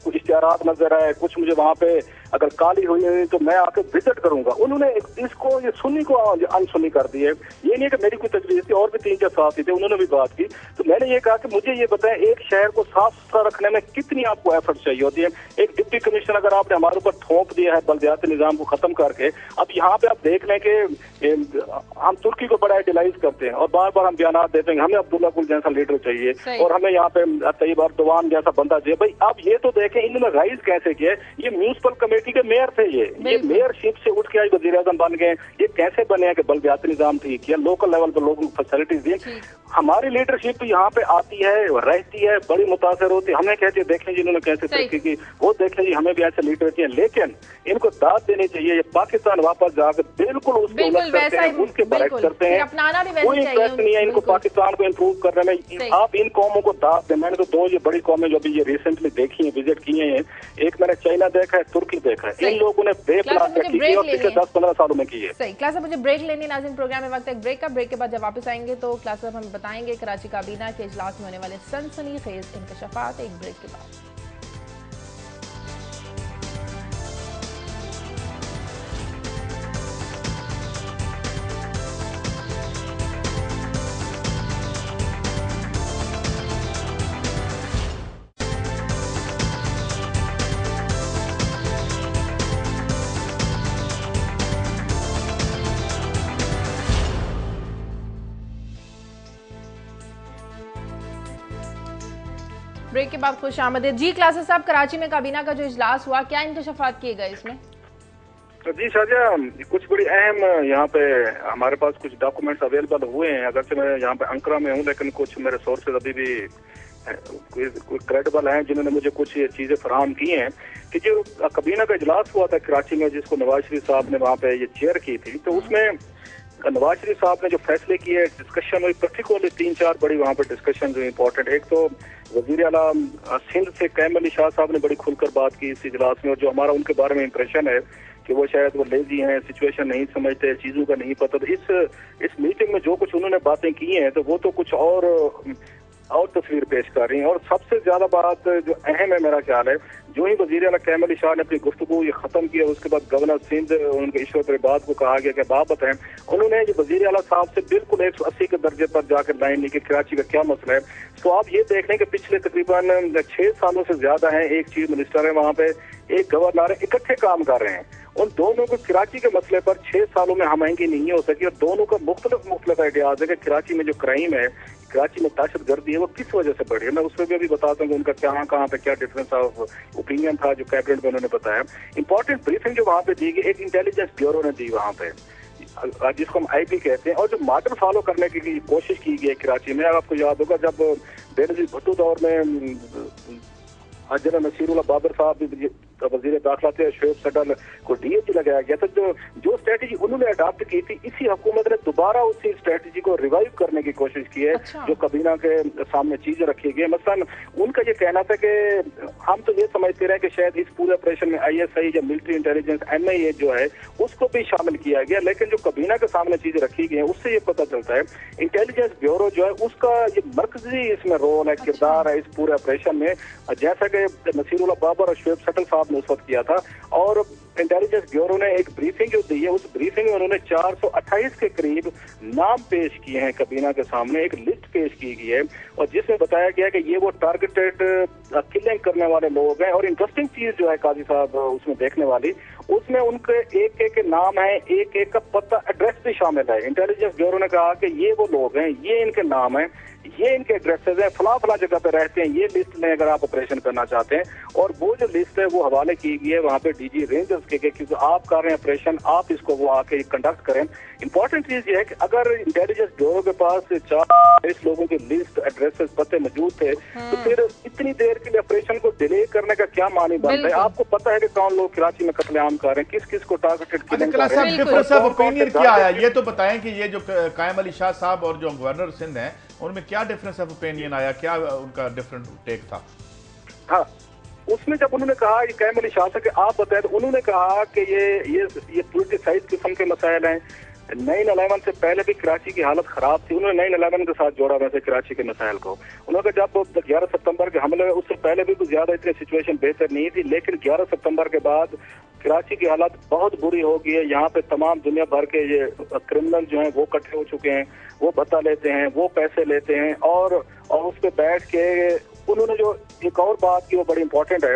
कुछ इश्तिहारात नजर आए, कुछ मुझे वहाँ पे अगर काली हुई है तो मैं आके विजिट करूंगा। उन्होंने इसको ये सुन्नी को अनसुन्नी कर दी है। ये नहीं कि मेरी कोई तजवीज थी, और भी 3-4 साथी थे, उन्होंने भी बात की। तो मैंने ये कहा कि मुझे ये बताएं एक शहर को साफ सुथरा रखने में कितनी आपको एफर्ट चाहिए होती है। एक डिप्टी कमिश्नर अगर आपने हमारे ऊपर थोप दिया है बल्दियाती निजाम को खत्म करके, अब यहाँ पे आप देख लें कि हम तुर्की को बड़ा आइडियलाइज करते हैं और बार बार हम बयान देते हैं हमें अब्दुल्ला गुल जैसा लीडर चाहिए और हमें यहाँ पे तैयब अर्दवान जैसा बंदा चाहिए। भाई अब ये तो देखें इन्होंने राइज कैसे किया। ये म्यूनिसिपल कमेटी के मेयर थे, ये मेयरशिप से उठ के आज वजीर आजम बन गए। ये कैसे बने हैं कि बल्दियाती निजाम ठीक किया, लोकल लेवल पर लोगों को फैसिलिटीज दी। हमारी लीडरशिप यहाँ पे आती है, रहती है, बड़ी मुतासर होती है, हमें कहती है देखें जी इन्होंने कैसे तरक्की की, वो देखें जी हमें भी ऐसे लीडर चाहिए। लेकिन इनको दाद देनी चाहिए। ये पाकिस्तान वापस जाकर बिल्कुल उसके उसके बरक्स करते हैं, कोई इंटरेस्ट नहीं है इनको पाकिस्तान को इम्प्रूव करने में। आप इन कौमों को दाद दें। मैंने तो 2 ये बड़ी कौमें जो अभी ये रिसेंटली देखी है, विजिट किए हैं, एक मैंने चाइना देखा है, तुर्की देखा है। इन लोगों ने बेपनाह तरक्की की और पिछले 10-15 सालों में की है। सही क्लास, मुझे ब्रेक लेनी नाज़रीन, प्रोग्राम में वक्त है ब्रेक का। ब्रेक के बाद जब वापस आएंगे तो क्लास हम बताएंगे कराची काबीना के इजलास में होने वाले सनसनीखेज इंकशाफात। एक ब्रेक के बाद ब्रेक के बाद खुश आमदीद जी। क्लासेस साहब, कराची में काबीना का जो इजलास हुआ, क्या इंकशाफात किए गए इसमें? जी शाजिया, कुछ बड़ी अहम यहाँ पे हमारे पास कुछ डॉक्यूमेंट्स अवेलेबल हुए हैं। अगरचे मैं यहाँ पे अंकरा में हूँ, लेकिन कुछ मेरे सोर्सेज अभी भी कोई क्रेडिबल हैं जिन्होंने मुझे कुछ चीजें फराहम की हैं कि जो काबीना का इजलास हुआ था कराची में, जिसको नवाज शरीफ साहब ने वहाँ पे ये चेयर की थी, तो उसमें नवाज शरीफ साहब ने जो फैसले किए, डिस्कशन हुई, पर्टिकुलरली 3-4 बड़ी वहाँ पर डिस्कशन हुई इंपॉर्टेंट। एक तो वजीर आला सिंध से कैम अली शाह साहब ने बड़ी खुलकर बात की इस इजलास में, और जो हमारा उनके बारे में इंप्रेशन है कि वो शायद वो लेजी हैं, सिचुएशन नहीं समझते, चीजों का नहीं पता। तो इस मीटिंग में जो कुछ उन्होंने बातें की हैं तो वो तो कुछ और तस्वीर पेश कर रही हैं। और सबसे ज्यादा बात जो अहम है मेरा ख्याल है, जो ही वजीर आला कैम अली शाह ने अपनी गुफ्तगू ये खत्म किया, उसके बाद गवर्नर सिंध उनके इशरत रिबात को कहा गया कि बाबत है, उन्होंने ये वजीर आला साहब से बिल्कुल 180 के दर्जे पर जाकर लाइन ली कि कराची का क्या मसला है। तो आप ये देख लें कि पिछले तकरीबन 6 सालों से ज्यादा है, एक चीफ मिनिस्टर है वहाँ पे, एक गवर्नर है, इकट्ठे काम कर रहे हैं। उन दोनों को कराची के मसले पर 6 सालों में हमआहंगी नहीं हो सकी, और दोनों का मुख्तलिफ आइडियाज है कि कराची में जो क्राइम है, कराची में दहशतगर्दी है, वो किस वजह से बढ़ी है। मैं उसमें भी अभी बताता हूँ उनका कहाँ पे क्या डिफरेंस ऑफ ओपिनियन था जो कैबिनेट में उन्होंने बताया। इंपॉर्टेंट ब्रीफिंग जो वहाँ पे दी गई, एक इंटेलिजेंस ब्यूरो ने दी वहाँ पे, जिसको हम IP कहते हैं, और जो मॉडल फॉलो करने की कोशिश की गई कराची में। आपको याद होगा जब बेनजीर भुट्टो दौर में जनरल नसीरुल्लाह बाबर साहब वजीर दाखिला थे, शोएब सडल को DAG लगाया गया था। जो स्ट्रेटेजी उन्होंने अडॉप्ट की थी, इसी हुकूमत ने दोबारा उसी स्ट्रेटेजी को रिवाइव करने की कोशिश की है। जो काबीना के सामने चीजें रखी गई, मसलन उनका ये कहना था कि हम तो ये समझते रहे कि शायद इस पूरे ऑपरेशन में ISI या मिलिट्री इंटेलिजेंस MIA जो है उसको भी शामिल किया गया, लेकिन जो काबीना के सामने चीजें रखी गई है उससे ये पता चलता है इंटेलिजेंस ब्यूरो जो है उसका ये मरकजी इसमें रोल है, किरदार है इस पूरे ऑपरेशन में, जैसा कि नसीरुल्लाह बाबर और शोएब सडल साहब ने उस वक्त किया था। और इंटेलिजेंस ब्यूरो ने एक ब्रीफिंग जो दी है, उस ब्रीफिंग में उन्होंने 428 के करीब नाम पेश किए हैं काबीना के सामने, एक लिस्ट पेश की गई है और जिसमें बताया गया कि ये वो टारगेटेड किलिंग करने वाले लोग हैं। और इंटरेस्टिंग चीज जो है काजी साहब उसमें देखने वाली, उसमें उनके एक एक नाम है, एक एक का पता एड्रेस भी शामिल है। इंटेलिजेंस ब्यूरो ने कहा कि ये वो लोग हैं, ये इनके नाम हैं, ये इनके एड्रेसेस हैं, फला फला जगह पे रहते हैं, ये लिस्ट में अगर आप ऑपरेशन करना चाहते हैं। और वो जो लिस्ट है वो हवाले की गई है वहाँ पे डीजी रेंजर्स के, क्योंकि आप कर रहे हैं ऑपरेशन, आप इसको वो आके कंडक्ट करें। इंपॉर्टेंट चीज ये है कि अगर इंटेलिजेंस ब्यूरो के पास 40 लोगों की लिस्ट, एड्रेसेस, पते मौजूद थे तो फिर इतनी देर के लिए ऑपरेशन को डिले करने का क्या मानी बनता है? आपको पता है कि कौन लोग कराची में कत्लेआम कर रहे हैं, किस किस को टारगेटेड किलिंग कर रहे हैं। डिफरेंस ऑफ ओपिनियन क्या आया ये तो बताएं कि ये जो कायम अली शाह साहब और जो गवर्नर सिंध हैं उनमें क्या डिफरेंस ऑफ ओपिनियन आया, क्या उनका डिफरेंट टेक था? हाँ, उसमें जब उन्होंने कहा ये कायम अली शाह के आप बताएं तो उन्होंने कहा कि ये पोलिटिसाइज किस्म के मसाइल हैं। 9/11 से पहले भी कराची की हालत खराब थी, उन्होंने 9/11 के साथ जोड़ा वैसे कराची के मसाइल को। उन्होंने जब 11 सितंबर के हमले, उससे पहले भी कुछ ज्यादा इतनी सिचुएशन बेहतर नहीं थी, लेकिन 11 सितंबर के बाद कराची की हालत बहुत बुरी हो गई है। यहाँ पे तमाम दुनिया भर के ये क्रिमिनल जो हैं वो इकट्ठे हो चुके हैं, वो भत्ता लेते हैं, वो पैसे लेते हैं और उस पर बैठ के उन्होंने जो एक और बात की वो बड़ी इंपॉर्टेंट है।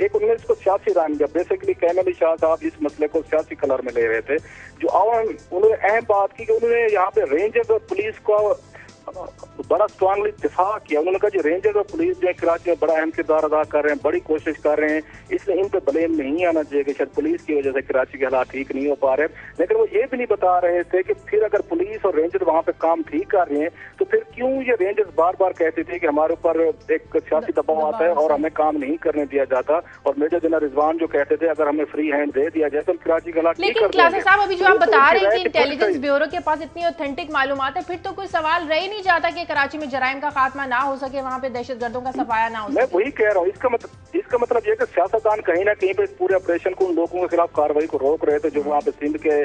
एक उन्होंने इसको सियासी रंग दिया। बेसिकली कायम अली शाह साहब इस मसले को सियासी कलर में ले रहे थे। जो उन्होंने अहम बात की कि उन्होंने यहाँ पे रेंजर्स और पुलिस को बड़ा स्ट्रांगली दिफा किया। उन्होंने कहा जी रेंजर्स और पुलिस जो है कराची में बड़ा अहम किरदार अदा कर रहे हैं, बड़ी कोशिश कर रहे हैं, इसलिए इन पे ब्लेम नहीं आना चाहिए कि शायद पुलिस की वजह से कराची के हालात ठीक नहीं हो पा रहे। लेकिन वो ये भी नहीं बता रहे थे कि फिर अगर पुलिस और रेंजर वहाँ पे काम ठीक कर रहे हैं तो फिर क्यों ये रेंजर्स बार बार कहते थे कि हमारे ऊपर एक सियासी दबाव आता है और हमें काम नहीं करने दिया जाता। और मेजर जनरल रिजवान जो कहते थे अगर हमें फ्री हैंड दे दिया जाए तो हम कराची के हालात ठीक कर देंगे। लेकिन साहब अभी जो आप बता रहे हैं कि इंटेलिजेंस ब्यूरो के पास इतनी ऑथेंटिक मालूमात है, फिर तो कोई सवाल रह ही नहीं जाता कि कराची में जराइम का खात्मा ना हो सके, वहाँ पे दहशतगर्दों का सफाया ना हो सके। मैं वही कह रहा हूँ, इसका मतलब ये कि सियासतदान कहीं ना कहीं पे इस पूरे ऑपरेशन को उन लोगों के खिलाफ कार्रवाई को रोक रहे थे जो वहाँ पे सिंध के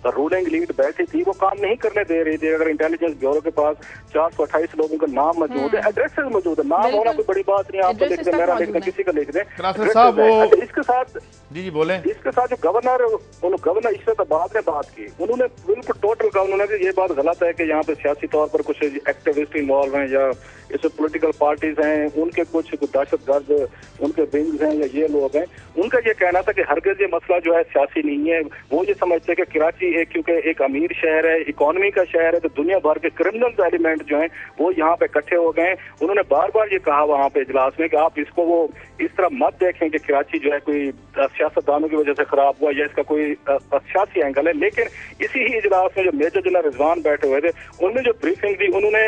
रूलिंग लीड बैठी थी, वो काम नहीं करने दे रही थी। अगर इंटेलिजेंस ब्यूरो के पास 428 लोगों का नाम मौजूद है, एड्रेसेस मौजूद है, नाम होना कोई बड़ी बात नहीं, आप तो लिख दें, मेरा लिख दें, किसी का लिख दें। इसके साथ जी बोले, इसके साथ जो गवर्नर इश्रत ने बात की, उन्होंने बिल्कुल टोटल कहा, उन्होंने ये बात गलत है कि यहाँ पे सियासी तौर पर कुछ एक्टिविस्ट इन्वॉल्व हैं या इसमें पॉलिटिकल पार्टीज हैं, उनके कुछ दहशतगर्द उनके विंग्स हैं या ये लोग हैं। उनका ये कहना था कि हरगिज़ ये मसला जो है सियासी नहीं है। वो ये समझते हैं कि कराची एक क्योंकि एक अमीर शहर है, इकोनॉमी का शहर है, तो दुनिया भर के क्रिमिनल एलिमेंट जो हैं वो यहाँ पे इकट्ठे हो गए। उन्होंने बार बार ये कहा वहाँ पे इजलास में कि आप इसको वो इस तरह मत देखें कि कराची जो है कोई सियासतदानों की वजह से खराब हुआ या इसका कोई सियासी एंगल है। लेकिन इसी ही इजलास में जो मेजर जनरल रिजवान बैठे हुए थे, उन्होंने जो ब्रीफिंग दी, उन्होंने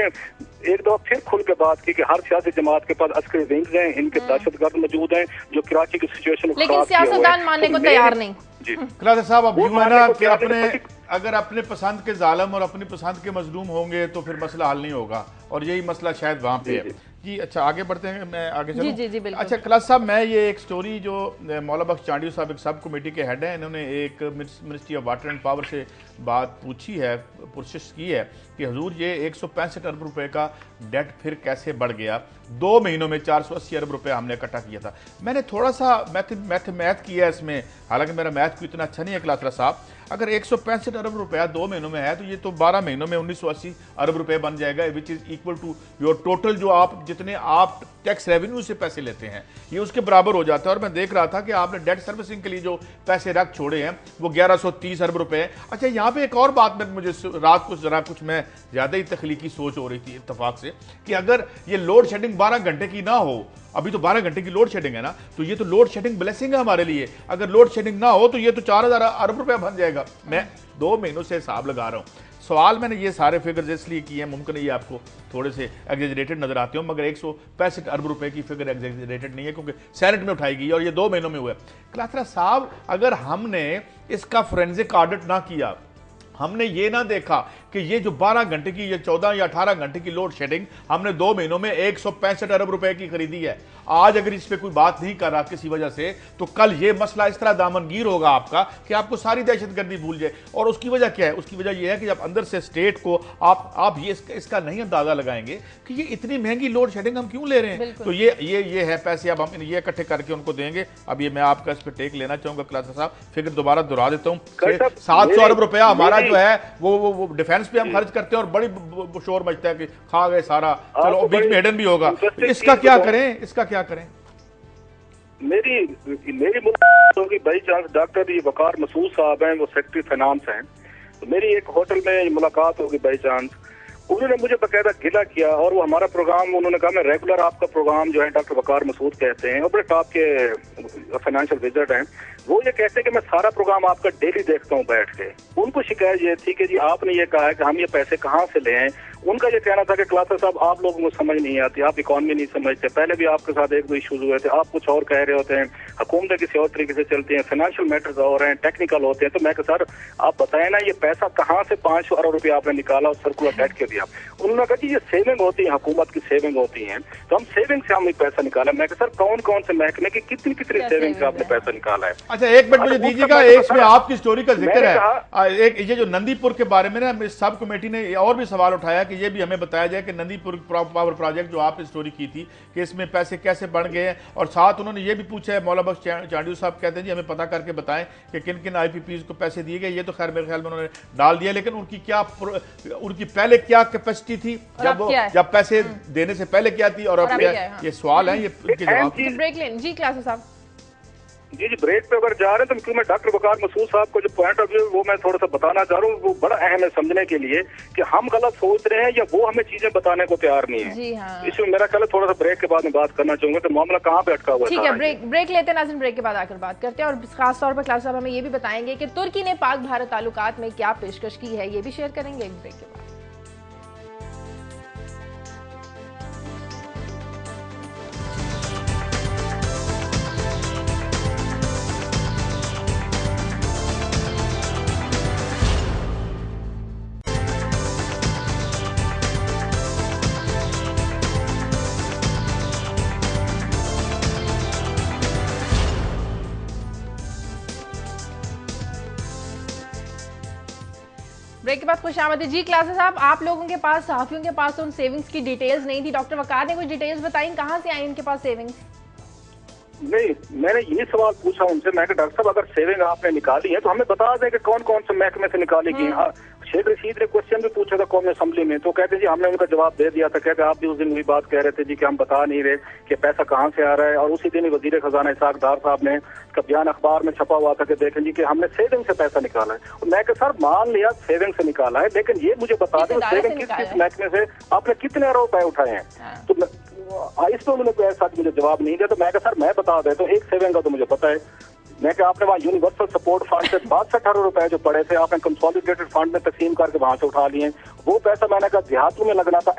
एक दफा फिर खुल के बात की कि हर सियासी जमात के पास अस्करी विंग्स हैं, इनके दहशतगर्द मौजूद हैं जो कराची की सिचुएशन को लेकिन सियासतदान मानने को तैयार नहीं। जी खलासा साहब, अब यूं है ना कि अगर अपने पसंद के जालिम और अपनी पसंद के मजलूम होंगे तो फिर मसला हल नहीं होगा, और यही मसला शायद वहाँ पे है। जी अच्छा, आगे बढ़ते हैं, मैं आगे चलूं। जी बिल्कुल। अच्छा खलासा साहब, मैं ये एक स्टोरी जो मौला बख्श चांडियो साहब एक सब कमेटी के हेड हैं, इन्होंने एक ministry of water and power से बात पूछी है, पुरसिश की है कि हुजूर ये 165 अरब रुपए का डेट फिर कैसे बढ़ गया? 2 महीनों में 480 अरब रुपए हमने इकट्ठा किया था। मैंने थोड़ा सा मैथ किया है इसमें, हालांकि मेरा मैथ कोई इतना अच्छा नहीं है खलासा साहब। अगर 165 अरब रुपया 2 महीनों में है तो ये तो 12 महीनों में 1980 अरब रुपए बन जाएगा, which is equal to your total जो आप जितने आप टैक्स रेवेन्यू से पैसे लेते हैं, ये उसके बराबर हो जाता है। और मैं देख रहा था कि आपने डेट सर्विसिंग के लिए जो पैसे रख छोड़े हैं वो 1130 अरब रुपए हैं। अच्छा, यहाँ पे एक और बात में मुझे रात को जरा कुछ मैं ज़्यादा ही तख्लीकी सोच हो रही थी इत्तेफाक से कि अगर ये लोड शेडिंग 12 घंटे की ना हो, अभी तो 12 घंटे की लोड शेडिंग है ना, तो ये तो लोड शेडिंग ब्लेसिंग है हमारे लिए। अगर लोड शेडिंग ना हो तो ये तो 4000 अरब रुपया बन जाएगा। मैं 2 महीनों से हिसाब लगा रहा हूँ। सवाल मैंने ये सारे फिगर्स इसलिए किए हैं, मुमकिन है ये आपको थोड़े से एग्जेजरेटेड नजर आते हो, मगर 165 अरब रुपए की फिगर एग्जेजरेटेड नहीं है क्योंकि सेनेट में उठाई गई और ये 2 महीनों में हुआ है। खलासा साहब, अगर हमने इसका फोरेंसिक ऑडिट ना किया, हमने ये ना देखा कि ये जो 12 घंटे की, ये 14 या 18 घंटे की लोड शेडिंग हमने 2 महीनों में 165 अरब रुपए की खरीदी है। आज अगर इस पे कोई बात नहीं कर रहा किसी वजह से, तो कल ये मसला इस तरह दामनगीर होगा आपका कि आपको सारी दहशतगर्दी भूल जाए। और उसकी वजह क्या है? उसकी वजह यह है कि जब अंदर से स्टेट को आप ये इसका नहीं अंदाजा लगाएंगे कि ये इतनी महंगी लोड शेडिंग हम क्यों ले रहे हैं। तो ये है पैसे, अब हम ये इकट्ठे करके उनको देंगे। अब ये मैं आपका इस पर टेक लेना चाहूंगा क्लास साहब, फिर दोबारा दोहरा देता हूँ। 700 अरब रुपया हमारा जो है वो डिफेंस पे हम खर्च करते हैं और बड़ी शोर मचता है कि खा गए सारा, चलो बीच में हिडन भी होगा। इसका क्या करें, इसका क्या करें? मेरी होगी बाई चांस डॉक्टर वकार मसूद साहब हैं, वो सेक्रेटरी फाइनेंस हैं, तो मेरी एक होटल में मुलाकात होगी बाई चांस। उन्होंने मुझे बकायदा गिला किया और वो हमारा प्रोग्राम, उन्होंने कहा मैं रेगुलर आपका प्रोग्राम जो है डॉक्टर वकार मसूद कहते हैं और बड़े टॉप के फाइनेंशियल विजिट हैं, वो ये कहते हैं कि मैं सारा प्रोग्राम आपका डेली देखता हूँ बैठ के। उनको शिकायत ये थी कि जी आपने ये कहा है कि हम ये पैसे कहाँ से ले आए। उनका ये कहना था कि क्लास साहब आप लोगों को समझ नहीं आती, आप इकॉनमी नहीं समझते। पहले भी आपके साथ एक दो इश्यूज हुए थे, आप कुछ और कह रहे होते हैं, हुकूमतें किसी और तरीके से चलती हैं, फाइनेंशियल मैटर्स और हैं, टेक्निकल होते हैं। तो मैं सर आप बताएं ना ये पैसा कहाँ से 500 अरब रुपया आपने निकाला और सर्कुलर डेट के दिया। उन्होंने कहा जी ये सेविंग होती है, हुकूमत की सेविंग होती है, तो हम सेविंग से हम पैसा निकाला। मैं सर कौन कौन से महकमे की कितनी कितनी सेविंग से आपने पैसा निकाला है? अच्छा एक मिनट मुझे दीजिएगा, इसमें आपकी स्टोरी का जिक्र है। एक ये जो नंदीपुर के बारे में ना सब कमेटी ने और भी सवाल उठाया कि ये भी हमें बताया जाए कि नंदीपुर पावर प्रोजेक्ट जो आपने स्टोरी की थी कि इसमें पैसे कैसे बढ़ गए हैं। और साथ उन्होंने ये भी पूछा है, मौला बख्श चांडियो साहब कहते हैं जी हमें पता करके बताएं कि किन किन आईपीपीज को पैसे दिए गए। ये तो खैर मेरे ख्याल में उन्होंने डाल दिया, लेकिन उनकी पहले क्या कैपेसिटी थी, जब पैसे देने से पहले क्या थी और अब क्या? ये सवाल है, ये उनके जवाब। ब्रेक लें जी क्लास साहब। जी ब्रेक पे अगर जा रहे हैं तो क्यों मैं डॉक्टर वकार मसूद साहब को जो पॉइंट ऑफ व्यू वो मैं थोड़ा सा बताना चाह रहा हूँ, वो बड़ा अहम है समझने के लिए कि हम गलत सोच रहे हैं या वो हमें चीजें बताने को तैयार नहीं है। जी हाँ। इसमें मेरा ख्याल थोड़ा सा ब्रेक के बाद में बात करना चाहूंगा कि मामला कहाँ पे अटका हुआ है। ठीक है, ब्रेक लेते हैं नाज़रीन, ब्रेक के बाद आकर बात करते हैं। और खास तौर पर क्लास साहब हमें ये भी बताएंगे कि तुर्की ने पाक भारत ताल्लुकात में क्या पेशकश की है, ये भी शेयर करेंगे एक ब्रेक के बाद। ब्रेक के बाद खुश आमदी जी क्लासेस साहब। आप लोगों के पास, सहाफियों के पास उन सेविंग्स की डिटेल्स नहीं थी, डॉक्टर वकार ने कुछ डिटेल्स बताई, कहाँ से आई उनके पास सेविंग्स? नहीं, मैंने ये सवाल पूछा उनसे, मैं डॉक्टर साहब अगर सेविंग आपने निकाली है तो हमें बता दें कि कौन कौन से महकमे से निकाली गई। शेख रशीद ने क्वेश्चन भी पूछा था कौमी असेंबली में, तो कहते जी हमने उनका जवाब दे दिया था। कहते आप भी उस दिन वही बात कह रहे थे जी कि हम बता नहीं रहे कि पैसा कहाँ से आ रहा है। और उसी दिन वजीर खजाना इसाक डार साहब ने का बयान अखबार में छपा हुआ था कि देखें जी कि हमने सेविंग से पैसा निकाला है। और मैं सर मान लिया सेविंग से निकाला है, लेकिन ये मुझे बता दें सेविंग किस किस महकमे से आपने कितने अरब रुपए उठाए हैं। तो इस पर उन्होंने ऐसा मुझे जवाब नहीं दिया। तो मैं सर मैं बता दे तो एक सेविंग का तो मुझे पता है, मैं कि आपने वहाँ यूनिवर्सल सपोर्ट फंड से 62 अरब रुपए जो पड़े थे आपने कंसोलिडेटेड फंड में तकसीम करके वहां से उठा लिए। वो पैसा मैंने कहा देहातों में लगना था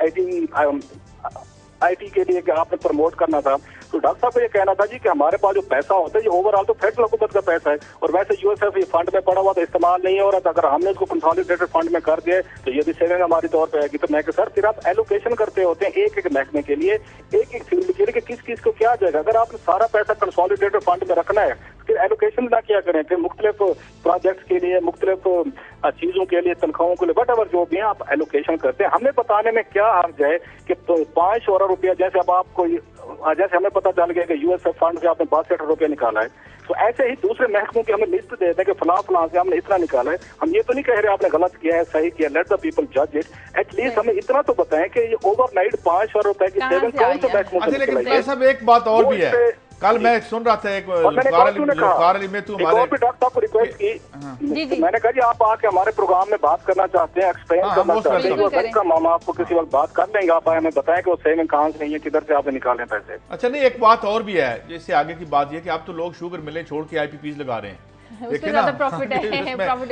आईटी के लिए कि आपने प्रमोट करना था। तो डॉक्टर साहब को ये कहना था जी कि हमारे पास जो पैसा होता है ये ओवरऑल तो फेडरल हुकूमत का पैसा है और वैसे यूएसएफ ये फंड में पड़ा हुआ तो इस्तेमाल नहीं हो रहा था। अगर हमने इसको कंसोलिडेटेड फंड में कर दिया तो ये भी सेविंग हमारी तौर पर आएगी। तो मैं सर फिर आप एलोकेशन करते होते हैं एक एक महकमे के लिए, एक एक फील्ड के लिए कि किस किस को क्या जाएगा। अगर आपने सारा पैसा कंसोलिडेटेड फंड में रखना है फिर एलोकेशन ना किया करें, फिर मुख्तलिफ प्रोजेक्ट्स के लिए, मुख्तलिफ चीजों के लिए, तनख्वाहों के लिए, वट एवर जो भी है आप एलोकेशन करते हैं। हमें बताने में क्या हर्ज है कि 5 अरब रुपया जैसे अब आपको जैसे हमें पता चल गया कि यूएसएफ फंड से आपने 62 अरब रुपया निकाला है, तो ऐसे ही दूसरे महकमों की हमें लिस्ट दे दें कि फलां से हमने इतना निकाला है। हम ये तो नहीं कह रहे आपने गलत किया है, सही किया, लेट द पीपल जज इट। एटलीस्ट हमें इतना तो बताएं कि ये ओवरनाइट 5 अरब रुपए की सेविंग कौन से महकमों से निकलाई है। लेकिन एक बात और भी है, कल मैं सुन रहा था एक में तू हमारे डॉक्टर को रिक्वेस्ट की, मैंने कहा जी आप आके हमारे प्रोग्राम में बात करना चाहते हैं, एक्सप्लेन करना चाहते हैं, हम आपको किसी वक्त बात कर लेंगे, आप हमें बताएं कि वो सेविंग कहाँ से नहीं है, किधर से आपने निकाले पैसे। अच्छा नहीं, एक बात और भी है, जैसे आगे की बात ये कि आप तो लोग शुगर मिलें छोड़ के आईपीपीज लगा रहे हैं, देखिए ना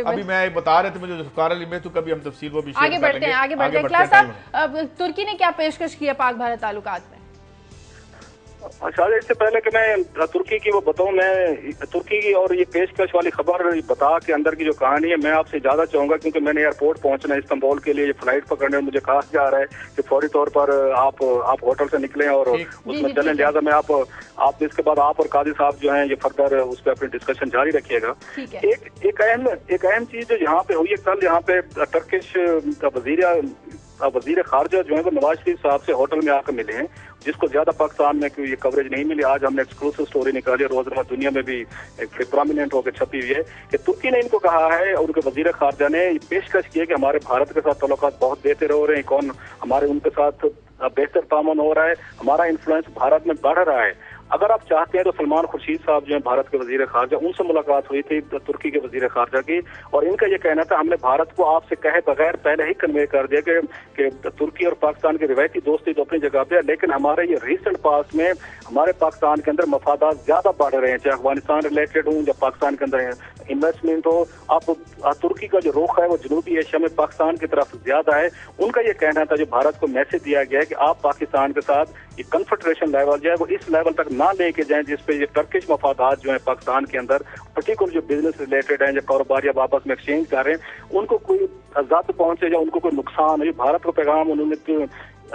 अभी मैं बता रहे थे मुझे सुखार में, तो कभी हम तफसील वो भी आगे बढ़ते हैं। क्लास साहब तुर्की ने क्या पेशकश किया पाक भारत ताल्लुकात में? अच्छा, इससे पहले कि मैं तुर्की की वो बताऊं, मैं तुर्की की और ये पेशकश वाली खबर बता के अंदर की जो कहानी है, मैं आपसे ज्यादा चाहूंगा, क्योंकि मैंने एयरपोर्ट पहुंचना है इस्तांबुल के लिए, ये फ्लाइट पकड़ने में मुझे कहा जा रहा है कि फौरी तौर पर आप होटल से निकलें और उसमें चलें। लिहाजा मैं आप इसके बाद आप और काजी साहब जो हैं ये फर्दर उस पर अपनी डिस्कशन जारी रखिएगा। एक अहम चीज जो यहाँ पे हुई है, कल यहाँ पे टर्किश वजीर खारजा जो है वो नवाज शरीफ साहब से होटल में आकर मिले हैं, जिसको ज्यादा पाकिस्तान में ये कवरेज नहीं मिली। आज हमने एक्सक्लूसिव स्टोरी निकाली, रोजमर्रा दुनिया में भी एक प्रोमिनेंट होकर छपी हुई है कि तुर्की ने इनको कहा है, उनके वजीर खारजा ने पेशकश की है कि हमारे भारत के साथ ताल्लुकात बहुत बेहतर हो रहे हैं, कौन हमारे उनके साथ बेहतर तामन हो रहा है, हमारा इन्फ्लुएंस भारत में बढ़ रहा है। अगर आप चाहते हैं तो सलमान खुर्शीद साहब जो हैं भारत के वजीर खारजा, उनसे मुलाकात हुई थी तुर्की के वजीर खारजा की, और इनका ये कहना था हमने भारत को आपसे कहे बगैर पहले ही कन्वे कर दिया कि तुर्की और पाकिस्तान की रिवायती दोस्ती तो अपनी जगह पे है, लेकिन हमारे ये रिसेंट पास में हमारे पाकिस्तान के अंदर मफादात ज्यादा बढ़ रहे हैं, चाहे अफगानिस्तान रिलेटेड हो या पाकिस्तान के अंदर इन्वेस्टमेंट हो। आप तुर्की का जो रुख है वो जनूबी एशिया में पाकिस्तान की तरफ ज्यादा है। उनका ये कहना था जो भारत को मैसेज दिया गया है कि आप पाकिस्तान के साथ ये कन्फेडरेशन लेवल जो है वो इस लेवल तक ना लेके जाएं जिसपे ये टर्किश मफादात जो है पाकिस्तान के अंदर, पर्टिकुलर जो बिजनेस रिलेटेड हैं, जो कारोबार या आपस में एक्सचेंज कर रहे हैं, उनको कोई अजात पहुंचे या उनको कोई नुकसान है। भारत को पैगाम उन्होंने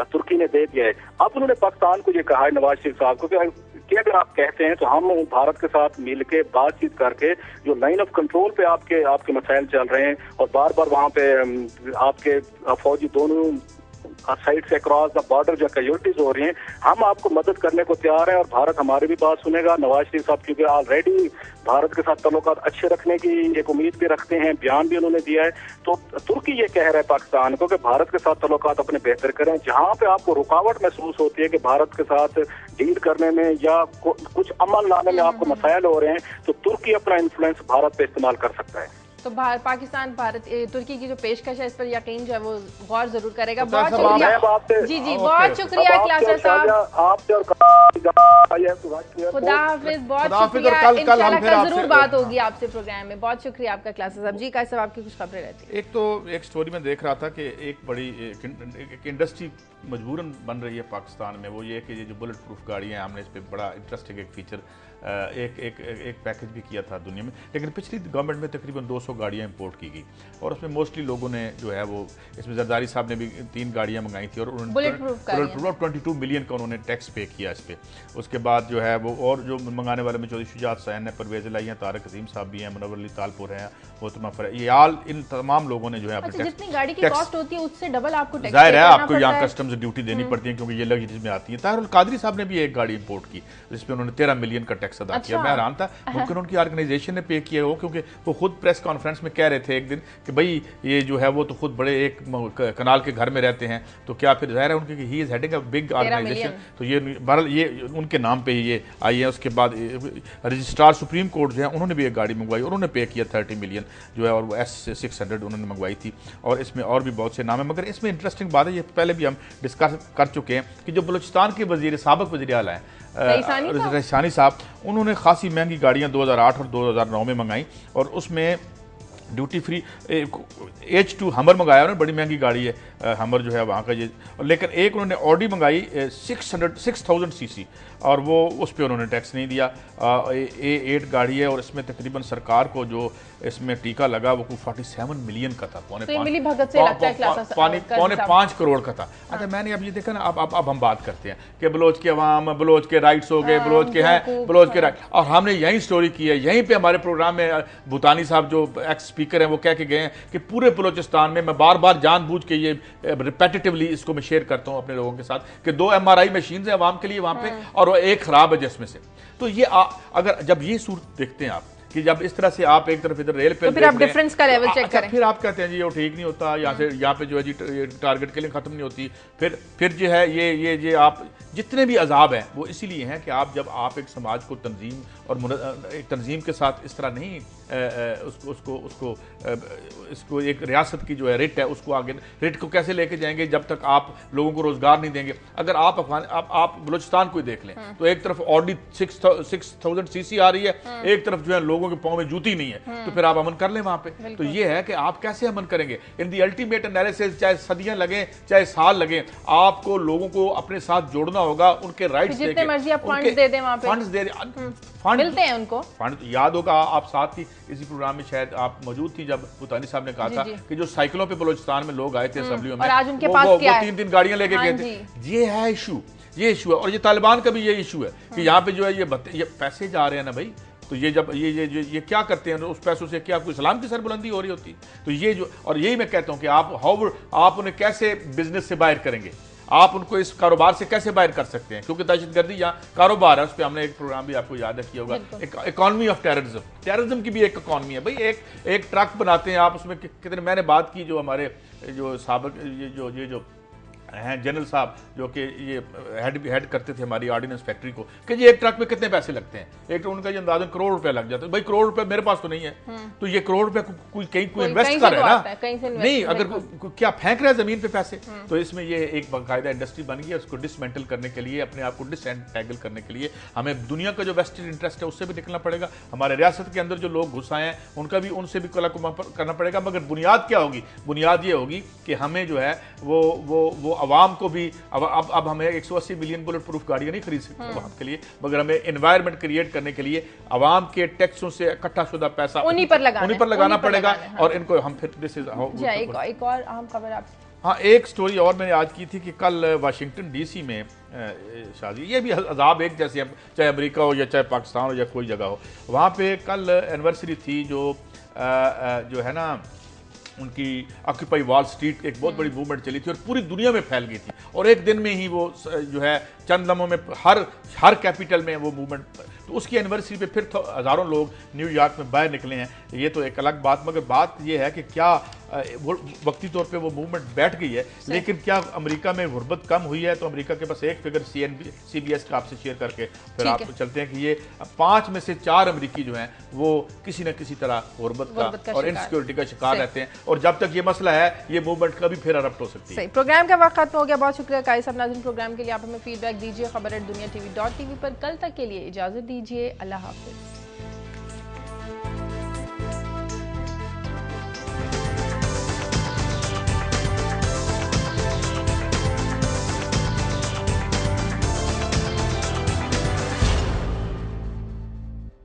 तुर्की ने दे दिया है। अब उन्होंने पाकिस्तान को ये कहा है नवाज शरीफ साहब को कि अगर आप कहते हैं तो हम भारत के साथ मिलके बातचीत करके जो लाइन ऑफ कंट्रोल पे आपके मसाइल चल रहे हैं और बार बार वहाँ पे आपके फौजी दोनों साइड से क्रॉस द बॉर्डर जो कैजुअलिटीज हो रही हैं, हम आपको मदद करने को तैयार हैं और भारत हमारी भी बात सुनेगा। नवाज शरीफ साहब क्योंकि ऑलरेडी भारत के साथ ताल्लुकात अच्छे रखने की एक उम्मीद भी रखते हैं, बयान भी उन्होंने दिया है। तो तुर्की ये कह रहा है पाकिस्तान को कि भारत के साथ ताल्लुकात अपने बेहतर करें। जहां पे आपको रुकावट महसूस होती है कि भारत के साथ डील करने में या कुछ अमल लाने में आपको मसाइल हो रहे हैं, तो तुर्की अपना इन्फ्लुएंस भारत पे इस्तेमाल कर सकता है। तो पाकिस्तान तुर्की की जो पेशकश है इस पर यकीन जो है वो गौर जरूर करेगा। बहुत शुक्रिया जी, बहुत शुक्रिया क्लासर साहब, खुदा हाफिज, बहुत शुक्रिया। इंशाल्लाह कल जरूर बात होगी आपसे प्रोग्राम में। बहुत शुक्रिया आपका क्लासर साहब जी। कैसे आपकी कुछ खबरें रहती है? एक स्टोरी में देख रहा था कि एक बड़ी एक इंडस्ट्री मजबूरन बन रही है पाकिस्तान में, वो ये कि ये जो बुलेट प्रूफ गाड़ियाँ हैं, हमने इस पर बड़ा इंटरेस्टिंग एक फीचर एक पैकेज भी किया था दुनिया में, लेकिन पिछली गवर्नमेंट में तकरीबन 200 गाड़ियाँ इंपोर्ट की गई और उसमें मोस्टली लोगों ने जो है वो, इसमें जरदारी साहब ने भी 3 गाड़ियाँ मंगाई थी और उन्होंने 22 मिलियन का उन्होंने टैक्स पे किया इस पर। उसके बाद जो है वो और जो मंगाने वाले में चौधरी शुजात सैन है, परवेज लाई हैं, तारक अजीम साहब भी हैं, मुनव्वर अली तालपुर हैं, ये आल इन तमाम लोगों ने जो है अपने जितनी गाड़ी की कॉस्ट होती है उससे डबल आपको टैक्स जाहिर है आपको यहाँ कस्टम्स ड्यूटी देनी पड़ती है क्योंकि ये लग्जरीज में आती है। ताहिरुल कादरी साहब ने भी एक गाड़ी इंपोर्ट की जिसमें उन्होंने 13 मिलियन का टैक्स अदा किया। मैं हैरान था, मुमकिन उनकी ऑर्गेनाइजेशन ने पे किया हो, क्योंकि वो खुद प्रेस कॉन्फ्रेंस में कह रहे थे एक दिन कि भाई ये जो है वो तो खुद बड़े एक कनाल के घर में रहते हैं, तो क्या फिर जाहिर है उनके he is heading a big organisation, तो ये बहरहाल ये उनके नाम पे ही ये आई है। उसके बाद रजिस्ट्रार सुप्रीम कोर्ट जो है उन्होंने भी एक गाड़ी मंगवाई, उन्होंने पे किया 30 मिलियन जो है, और वो S600 उन्होंने मंगवाई थी, और इसमें और भी बहुत से नाम है। मगर इसमें इंटरेस्टिंग बात है, ये पहले भी हम डिस्कस कर चुके हैं कि जो बलूचिस्तान के साबिक वज़ीर आला हैं रईसानी साहब, उन्होंने खासी महंगी गाड़ियाँ 2008 और 2009 में मंगाई और उसमें ड्यूटी फ्री H2 हमर मंगाया उन्होंने, बड़ी महंगी गाड़ी है हमर जो है वहाँ का ये, लेकिन एक उन्होंने ऑडी मंगाई 6000 सीसी और वो उस पर उन्होंने टैक्स नहीं दिया। A8 गाड़ी है और इसमें तकरीबन सरकार को जो इसमें टीका लगा वो 47 मिलियन का था, पौने 5 करोड़ का था। अच्छा, मैंने अब ये देखा ना, अब हम बात करते हैं कि बलोच के अवाम, बलोच के राइट्स हो गए, बलोच के हैं, बलोच के राइट, और हमने यही स्टोरी की है, यहीं पे हमारे प्रोग्राम में भूटानी साहब जो एक्स स्पीकर हैं वो कह के गए हैं कि पूरे बलोचिस्तान में, मैं बार बार जानबूझ के ये रिपीटेटिवली इसको मैं शेयर करता हूँ अपने लोगों के साथ, कि 2 MRI मशीन है अवाम के लिए वहाँ पे और एक खराब है जिसमें से। तो ये अगर जब ये सूरत देखते हैं आप कि जब इस तरह से आप एक तरफ इधर रेल पे, तो फिर आप डिफरेंस का लेवल चेक करें, फिर आप कहते हैं जी ये ठीक नहीं होता, यहाँ पे जो है जी टारगेट के लिए खत्म नहीं होती, फिर जो है ये आप जितने भी अजाब हैं वो इसीलिए हैं कि आप जब आप एक समाज को तंजीम और एक तंजीम के साथ इस तरह नहीं इसको एक रियासत की जो है रेट है उसको आगे रेट को कैसे लेके जाएंगे जब तक आप लोगों को रोजगार नहीं देंगे। अगर आप बलूचिस्तान को देख लें तो एक तरफ ऑडी 6000 सीसी आ रही है, एक तरफ जो है लोगों के पाँव में जूती नहीं है, तो फिर आप अमन कर लें वहां पे। तो ये है कि आप कैसे अमन करेंगे इन दी अल्टीमेट एनालिसिस, चाहे सदियां लगे चाहे साल लगे, आपको लोगों को अपने साथ जोड़ना होगा, उनके राइट्स जितने मर्जी आप फंड्स दे दें, वहां पे फंड्स दे फंड मिलते हैं उनको। फंड याद होगा आप साथ ही इसी प्रोग्राम में शायद आप मौजूद थी जब भूटानी साहब ने कहा था कि जो साइकिलों पे बलूचिस्तान में लोग आए थे असेंबलियों में, आज उनके पास क्या है? 3-3 गाड़ियां लेके गए थे। ये है इशू, ये इशू है। और ये तालिबान का भी ये इशू है कि यहाँ पे जो है ये पैसे जा रहे हैं ना भाई, तो ये जब ये क्या करते हैं उस पैसों से, क्या कोई इस्लाम की सरबुलंदी हो रही होती? तो ये जो, और यही मैं कहता हूँ कि आप उन्हें कैसे बिजनेस से बाहर करेंगे, आप उनको इस कारोबार से कैसे बाहर कर सकते हैं, क्योंकि दहशतगर्दी यहाँ कारोबार है। उस पर हमने एक प्रोग्राम भी आपको याद किया होगा, इकोनॉमी ऑफ टेररिज्म की भी एक इकोनॉमी है भाई। एक ट्रक बनाते हैं आप, उसमें कितने, मैंने बात की जो हमारे जो साबिक ये जो हैं जनरल साहब जो कि ये हेड करते थे हमारी ऑर्डिनेंस फैक्ट्री को, कि ये एक ट्रक में कितने पैसे लगते हैं, एक तो उनका ये अंदाजन करोड़ रुपए लग जाते हैं। भाई करोड़ रुपए मेरे पास तो नहीं है, तो ये करोड़ रुपए कोई इन्वेस्ट कर रहा है ना, नहीं अगर क्या फेंक रहा है जमीन पे पैसे। तो इसमें ये एक बाकायदा इंडस्ट्री बन गई है, उसको डिसमेंटल करने के लिए, अपने आप को डिसएंटैगल करने के लिए हमें दुनिया का जो वेस्टेड इंटरेस्ट है उससे भी निकलना पड़ेगा। हमारे रियासत के अंदर जो लोग घुस आए हैं उनसे भी करना पड़ेगा। मगर बुनियाद क्या होगी? बुनियाद ये होगी कि हमें जो है वो अवाम को भी, अब हमें 180 मिलियन बुलेट प्रूफ गाड़ियां नहीं खरीद सकते अवाम के लिए, मगर हमें एनवायरनमेंट क्रिएट करने के लिए अवाम के टैक्सों से इकट्ठा शुदा पैसा उन्हीं पर लगाना पड़ेगा। और इनको हम फिर दिस इज एक और अहम खबर आप। हाँ, एक स्टोरी और मैंने आज की थी कि कल वाशिंगटन डीसी में शादी, ये भी अजाब एक जैसे हम, चाहे अमेरिका हो या चाहे पाकिस्तान हो या कोई जगह हो, वहाँ पे कल एनिवर्सरी थी जो है ना उनकी ऑक्यूपाई वॉल स्ट्रीट, एक बहुत बड़ी मूवमेंट चली थी और पूरी दुनिया में फैल गई थी। और एक दिन में ही वो जो है चंद लम्हों में हर कैपिटल में वो मूवमेंट, तो उसकी एनिवर्सरी पे फिर हज़ारों लोग न्यूयॉर्क में बाहर निकले हैं। ये तो एक अलग बात, मगर बात ये है कि क्या वक्ती तौर पे वो मूवमेंट बैठ गई है, लेकिन क्या अमेरिका में गुर्बत कम हुई है? तो अमेरिका के पास एक फिगर CBS का आपसे शेयर करके फिर आप चलते हैं कि ये 5 में से 4 अमेरिकी जो हैं वो किसी न किसी तरह गुर्बत का और इनसिक्योरिटी का शिकार रहते हैं। और जब तक ये मसला है, ये मूवमेंट कभी फिर अरप्ट हो सकती है। प्रोग्राम का वक्त खत्म हो गया। बहुत शुक्रिया कायस साहब। नाज़रीन, प्रोग्राम के लिए आप हमें फीडबैक दीजिए। खबर@दुनिया TV.tv पर। कल तक के लिए इजाजत दीजिए। अल्लाह हाफिज।